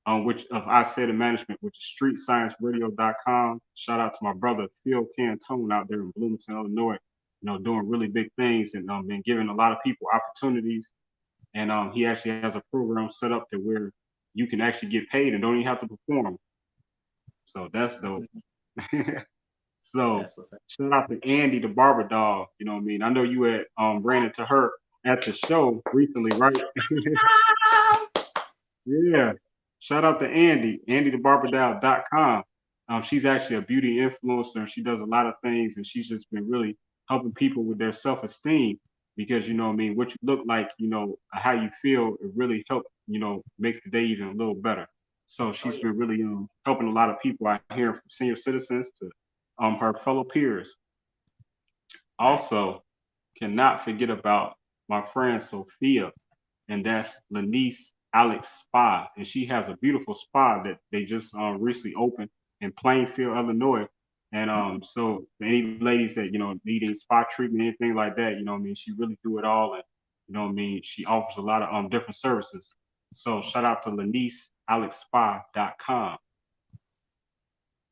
which of I Said It Management, which is StreetScienceRadio.com. Shout out to my brother Phil Cantone out there in Bloomington, Illinois. You know, doing really big things and been giving a lot of people opportunities. And he actually has a program set up to where you can actually get paid and don't even have to perform. So that's dope. So shout out to Andy, the barber dog. You know what I mean? I know you had ran into her at the show recently, right? Yeah. Shout out to Andy, AndyTheBarberDoll.com. She's actually a beauty influencer. She does a lot of things, and she's just been really helping people with their self-esteem because, you know what I mean, what you look like, you know, how you feel, it really helps, you know, makes the day even a little better. So she's been really helping a lot of people out here, from senior citizens to her fellow peers. Also, cannot forget about my friend Sophia, and that's Lanice Alex Spa, and she has a beautiful spa that they just recently opened in Plainfield, Illinois. And so for any ladies that need any spa treatment, anything like that, you know what I mean, she really do it all, and you know what I mean, she offers a lot of different services. So shout out to LaniceAlexSpa.com.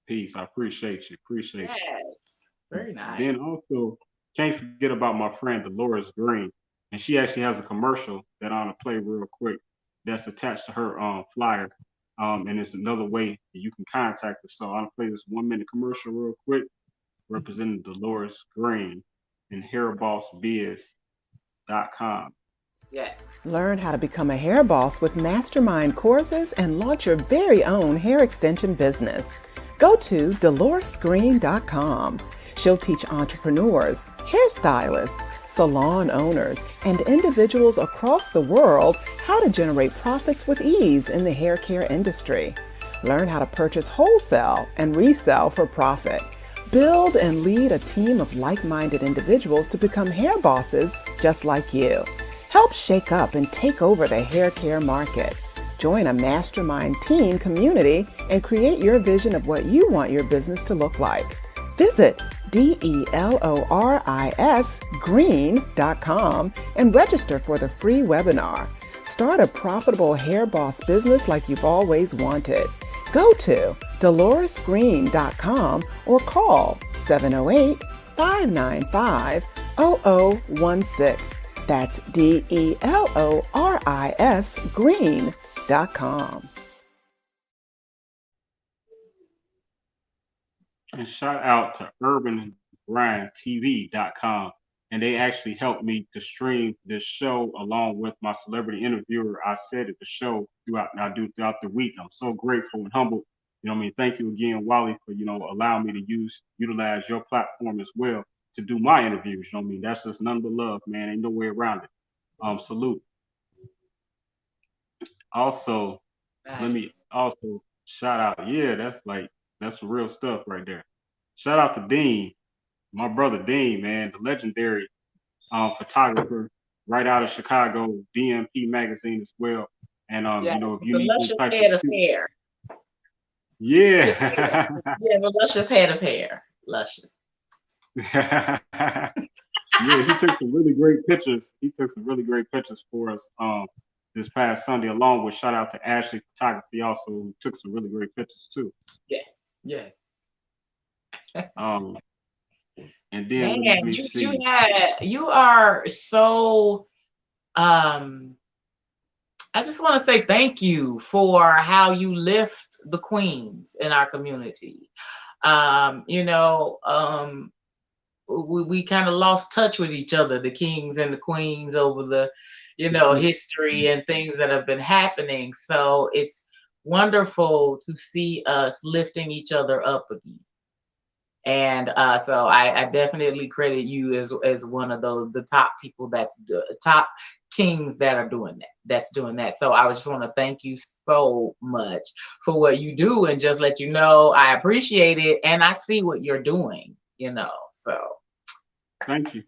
Peace. I appreciate you. Appreciate you. Yes. Very nice. Then also can't forget about my friend Dolores Green, and she actually has a commercial that I'm gonna play real quick that's attached to her flyer. And it's another way that you can contact her. So I'm gonna play this 1 minute commercial real quick, representing Dolores Green and hairbossbiz.com. Yeah. Learn how to become a hair boss with mastermind courses and launch your very own hair extension business. Go to DoloresGreen.com. She'll teach entrepreneurs, hairstylists, salon owners, and individuals across the world how to generate profits with ease in the hair care industry. Learn how to purchase wholesale and resell for profit. Build and lead a team of like-minded individuals to become hair bosses just like you. Help shake up and take over the hair care market. Join a mastermind teen community and create your vision of what you want your business to look like. Visit DELORISgreen.com and register for the free webinar. Start a profitable hair boss business like you've always wanted. Go to DoloresGreen.com or call 708-595-0016. That's DELORISgreen.com. And shout out to UrbanGrindTV.com. And they actually helped me to stream this show along with my celebrity interviewer. I said at the show throughout the week. I'm so grateful and humbled. You know what I mean? Thank you again, Wally, for allowing me to utilize your platform as well to do my interviews. You know what I mean? That's just none but love, man. Ain't no way around it. Salute. Also, Nice. let me also shout out. Yeah, that's real stuff right there. Shout out to Dean, my brother Dean, man, the legendary photographer right out of Chicago, DMP magazine as well. And Yeah, if you the need luscious type head of hair. yeah. Yeah, the luscious head of hair. Luscious. Yeah, he took some really great pictures. He took some really great pictures for us this past Sunday, along with shout out to Ashley Photography also, who took some really great pictures too. Yes, yes. And then Man, let me see. you are so I just want to say thank you for how you lift the queens in our community. We kind of lost touch with each other, the kings and the queens, over the, history and things that have been happening. So it's wonderful to see us lifting each other up again. And so I definitely credit you as one of the top people top kings that are doing that. So I just want to thank you so much for what you do, and just let you know I appreciate it, and I see what you're doing, so Thank you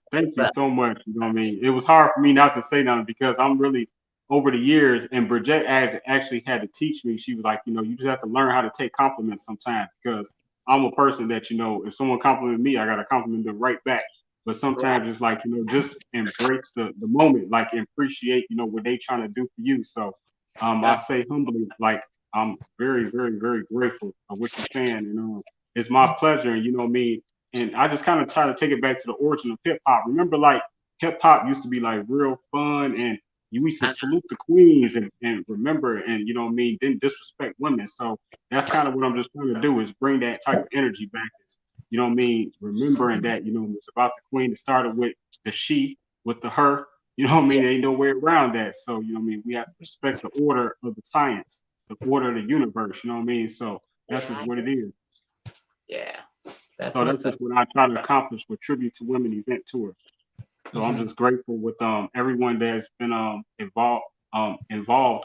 so much. You know what I mean? It was hard for me not to say nothing because I'm really over the years, and Bridget actually had to teach me. She was like, you just have to learn how to take compliments sometimes, because I'm a person that, if someone compliments me, I got to compliment them right back. But sometimes it's like, just embrace the moment, like, and appreciate, what they trying to do for you. So I say humbly, like, I'm very, very, very grateful of what you're saying. It's my pleasure. And you know what I mean? And I just kind of try to take it back to the origin of hip hop. Remember, like, hip hop used to be like real fun, and you used to salute the queens and remember, and you know what I mean, didn't disrespect women. So that's kind of what I'm just trying to do, is bring that type of energy back. You know what I mean? Remembering that, it's about the queen. It started with the she, with the her. You know what I mean? There ain't no way around that. So, you know what I mean? We have to respect the order of the science, the order of the universe. You know what I mean? So that's just what it is. Yeah. So that's just what I try to accomplish with Tribute to Women event tour. So I'm just grateful with everyone that's been involved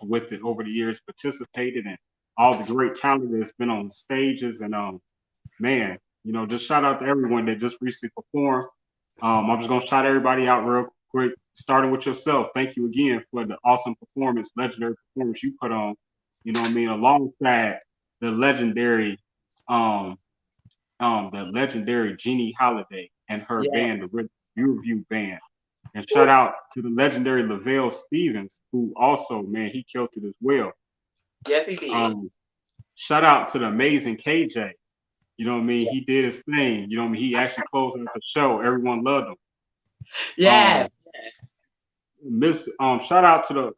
with it over the years, participated, and all the great talent that's been on stages. And man, just shout out to everyone that just recently performed. I'm just gonna shout everybody out real quick, starting with yourself. Thank you again for the awesome performance, legendary performance you put on. You know what I mean, alongside the legendary Jeannie Holiday and her band, the Review Band. And shout out to the legendary Lavelle Stevens, who also, man, he killed it as well. Yes, he did. Shout out to the amazing KJ. You know what I mean? He did his thing. You know what I mean? He actually closed out the show. Everyone loved him. Yes. Shout out to the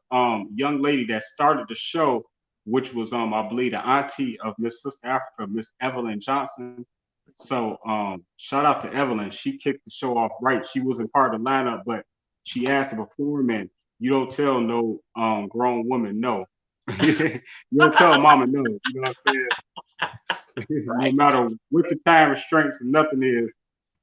young lady that started the show, which was I believe the auntie of Miss Sister Africa, Miss Evelyn Johnson. So shout out to Evelyn. She kicked the show off right. She wasn't part of the lineup, but she asked to perform, and you don't tell no grown woman no. You don't tell mama no. You know what I'm saying? No matter what the time restraints and nothing is,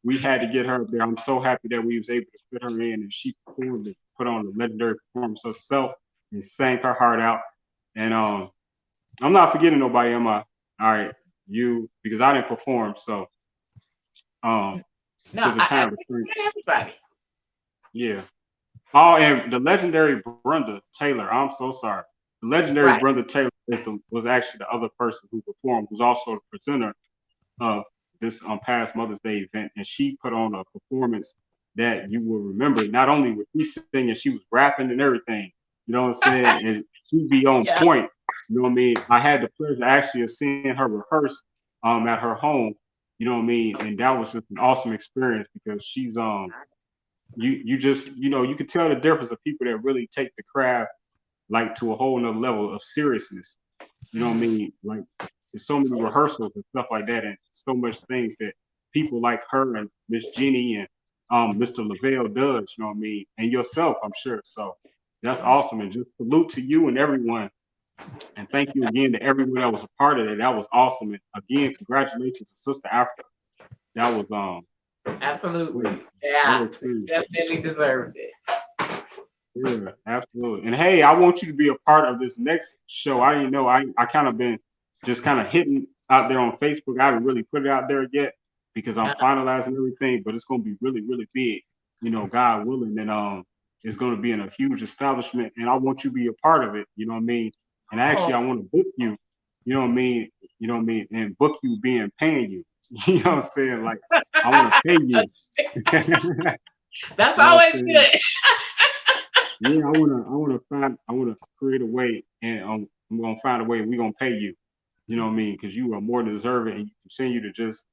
we had to get her up there. I'm so happy that we was able to fit her in, and she performed and put on a legendary performance herself and sang her heart out. And I'm not forgetting nobody, am I? All right, you, because I didn't perform, so because of time restraints. Everybody. Yeah. Oh, and the legendary Brenda Taylor. I'm so sorry. The legendary Brenda Taylor was actually the other person who performed, who's also the presenter of this past Mother's Day event, and she put on a performance that you will remember. Not only was she singing, she was rapping and everything. You know what I'm saying? And she'd be on point. You know what I mean? I had the pleasure actually of seeing her rehearse at her home. You know what I mean? And that was just an awesome experience, because she's you just, you could tell the difference of people that really take the craft like to a whole nother level of seriousness. You know what I mean? Like, there's so many rehearsals and stuff like that, and so much things that people like her and Miss Jeannie and Mr. Lavelle does, you know what I mean? And yourself, I'm sure. So that's awesome. And just salute to you and everyone. And thank you again to everyone that was a part of it. That was awesome. And again, congratulations to Sister Africa. That was absolutely. Yeah, definitely deserved it. Yeah, absolutely. And hey, I want you to be a part of this next show. I didn't know. I kind of been just kind of hitting out there on Facebook. I haven't really put it out there yet because I'm finalizing everything, but it's going to be really, really big, God willing. And it's going to be in a huge establishment, and I want you to be a part of it. You know what I mean? And actually, I want to book you. You know what I mean? You know what I mean? And book you being paying you. You know what I'm saying? Like, I want to pay you. That's always good. Yeah, I wanna create a way, and I'm gonna find a way. We're gonna pay you. You know what I mean? Because you are more than deserving, and you continue to just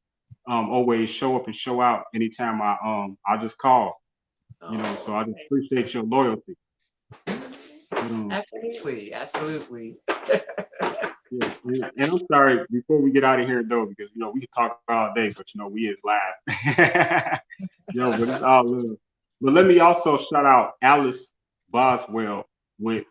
always show up and show out anytime I just call. So I just appreciate your loyalty. Absolutely. Yeah, and I'm sorry before we get out of here though, because we can talk all day, but we is live. But it's all love. But let me also shout out Alice Boswell with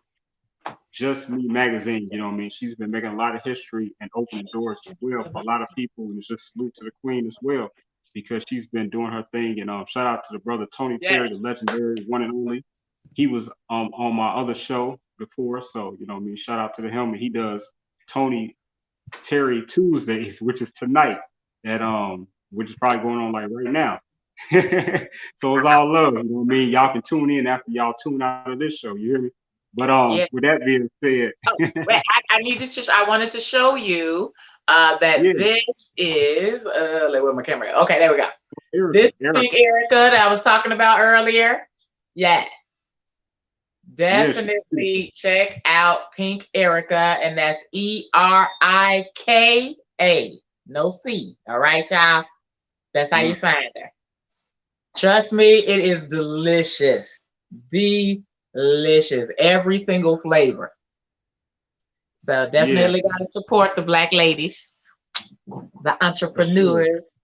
Just Me magazine. You know what I mean? She's been making a lot of history and opening doors as well for a lot of people. And it's just salute to the queen as well because she's been doing her thing. And shout out to the brother Tony Yes. Terry, the legendary one and only. He was on my other show before, so you know what I mean. Shout out to him, and he does Tony Terry Tuesdays, which is tonight at which is probably going on like right now. So it's all love, you know what I mean? Y'all can tune in after y'all tune out of this show, you hear me? But Yes. with that being said, Wait, I need to I wanted to show you that yeah, this is where my camera go? Okay, there we go. Erica, This Pink Erica that I was talking about earlier. Yes. Definitely check out Pink Erica, and that's Erika. No C. All right, y'all. That's how you find her. Trust me, it is delicious. Delicious. Every single flavor. So definitely gotta support the Black ladies, the entrepreneurs,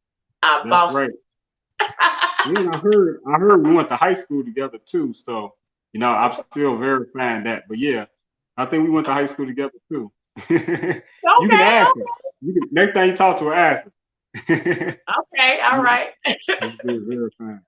our That's bosses. right. Yeah, I heard we went to high school together too, so you know, I'm still verifying that. But yeah, I think we went to high school together too. You can ask her. You can next time you talk to her, ask her. Okay, all right. Verifying.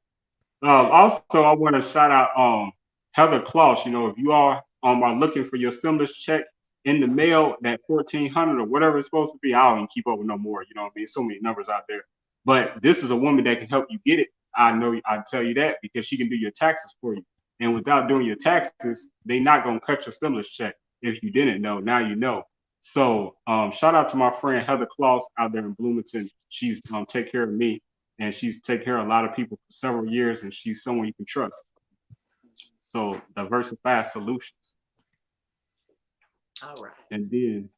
Also, I want to shout out Heather Kloss. You know, if you are looking for your stimulus check in the mail, that 1,400 or whatever it's supposed to be, I don't even keep up with no more. You know what I mean? So many numbers out there. But this is a woman that can help you get it. I know I tell you that because she can do your taxes for you. And without doing your taxes, they're not gonna cut your stimulus check. If you didn't know, now you know. So shout out to my friend Heather Kloss out there in Bloomington. She's take care of me, and she's taken care of a lot of people for several years, and she's someone you can trust. So diversified solutions. All right. And then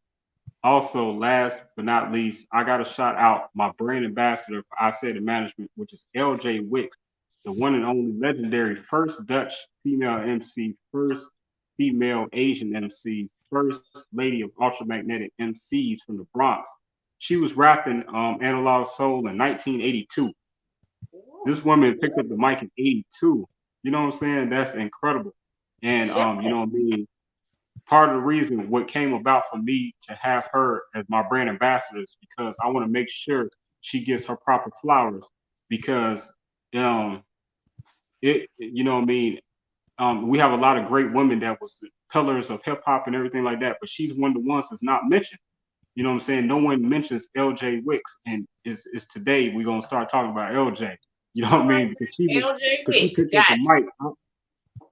also, last but not least, I got to shout out my brand ambassador for Isaidit Management, which is LJ Wicks, the one and only legendary first Dutch female MC, first female Asian MC, first lady of ultramagnetic MCs from the Bronx. She was rapping AnalogSoul in 1982. This woman picked up the mic in 82. You know what I'm saying? That's incredible. And you know what I mean? Part of the reason what came about for me to have her as my brand ambassador is because I want to make sure she gets her proper flowers because it you know what I mean, we have a lot of great women that was pillars of hip hop and everything like that, but she's one of the ones that's not mentioned. You know what I'm saying? No one mentions LJ Wicks, and is today we're gonna start talking about LJ. You know what I mean? Because she picked up the mic.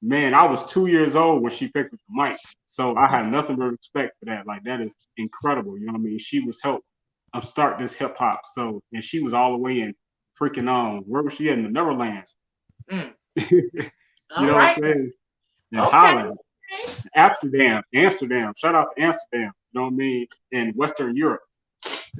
Man, I was 2 years old when she picked up the mic, so I had nothing but respect for that. Like that is incredible. You know what I mean? She was helped start this hip hop. So, and she was all the way in freaking where was she at in the Neverlands? You know what I'm saying? In Holland, Amsterdam. Shout out to Amsterdam. You know what I mean? In Western Europe.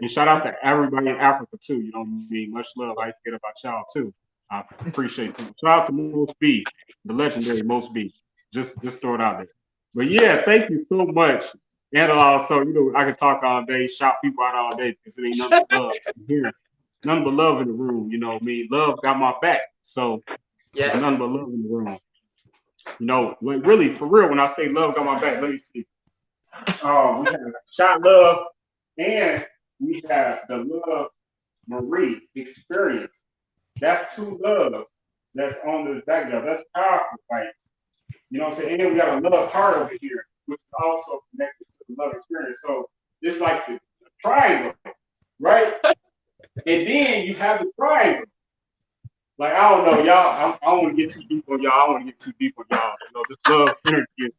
And shout out to everybody in Africa too. You know what I mean? Much love. I forget about y'all too. I appreciate you. Shout out to Most B, the legendary Most B. Just throw it out there. But yeah, thank you so much. And also, you know, I can talk all day, shout people out all day because it ain't nothing but love here. Nothing but love in the room. You know what I mean? Love got my back. So there's nothing but love in the room. You know, really, for real, when I say love got my back, let me see. We have Shot Love and we have the Love Marie experience. That's two loves that's on this background. That's powerful, like, you know what I'm saying? And we got a love heart over here, which is also connected to the love experience. So it's like the triangle, right? And then you have the triangle. Like, I don't know, y'all. I don't want to get too deep on y'all. You know, this love energy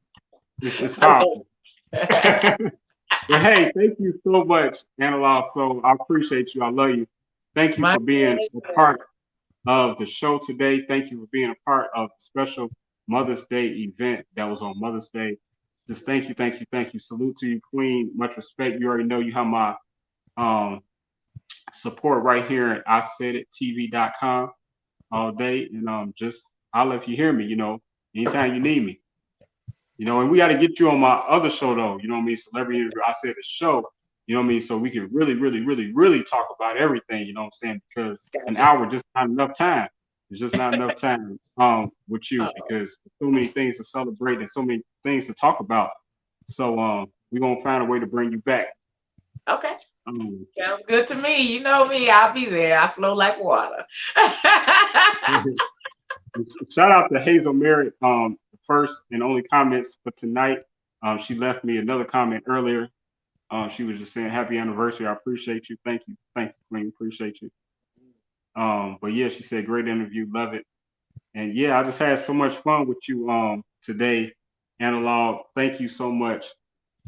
is powerful. But hey, thank you so much, AnalogSoul. I appreciate you. I love you. Thank you for being a part of the show today. Thank you for being a part of the special Mother's Day event that was on Mother's Day. Just thank you. Salute to you, Queen. Much respect. You already know you have my support right here at IsaiditTV.com all day. And just holler if you hear me, you know, anytime you need me. You know, and we got to get you on my other show though. You know what I mean? Celebrity Interview. I said the show. You know what I mean? So we can really talk about everything. You know what I'm saying? Because an hour just not enough time. It's just not enough time with you because there's so many things to celebrate and so many things to talk about. So we're gonna find a way to bring you back. Okay. Um, Sounds good to me. You know me. I'll be there. I flow like water. Shout out to Hazel Merritt, first and only comments for tonight. She left me another comment earlier. She was just saying happy anniversary. I appreciate you. Thank you, Queen. Appreciate you. But yeah, she said great interview, love it. And yeah, I just had so much fun with you today, Analog. Thank you so much.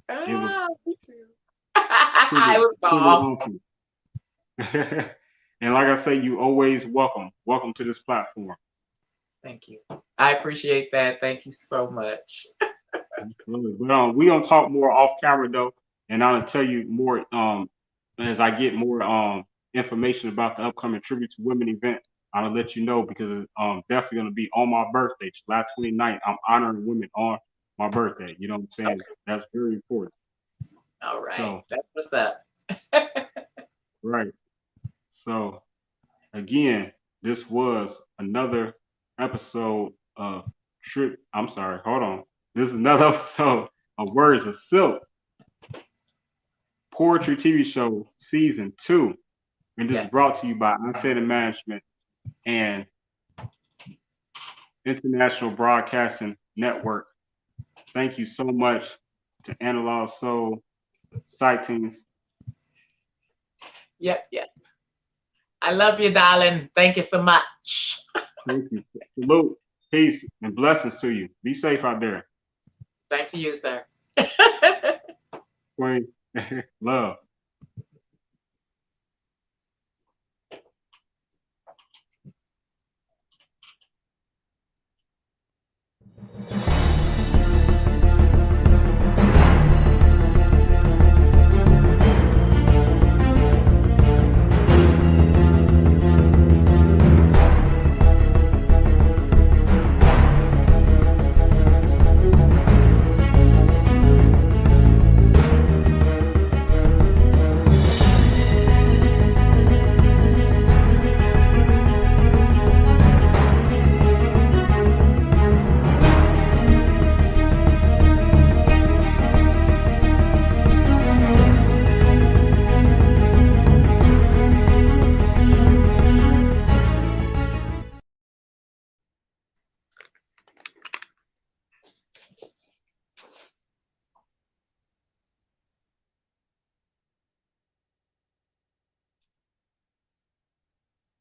It was Me too. I was truly bomb. awesome. And like I say, you always welcome. Welcome to this platform. Thank you. I appreciate that. Thank you so much. Absolutely. But we gonna talk more off camera though, and I'll tell you more as I get more information about the upcoming Tribute to Women event. I'll let you know because it's definitely gonna be on my birthday, July 29th. I'm honoring women on my birthday. You know what I'm saying? Okay. That's very important. All right. So, That's what's up. right. So again, this was another episode of This is another episode of Words of Silk Poetry TV Show Season 2. And this is brought to you by Isaidit Management and International Broadcasting Network. Thank you so much to AnalogSoul Sightings. Yep. I love you, darling. Thank you so much. Thank you. Salute, peace, and blessings to you. Be safe out there. Same to you, sir. Queen, love.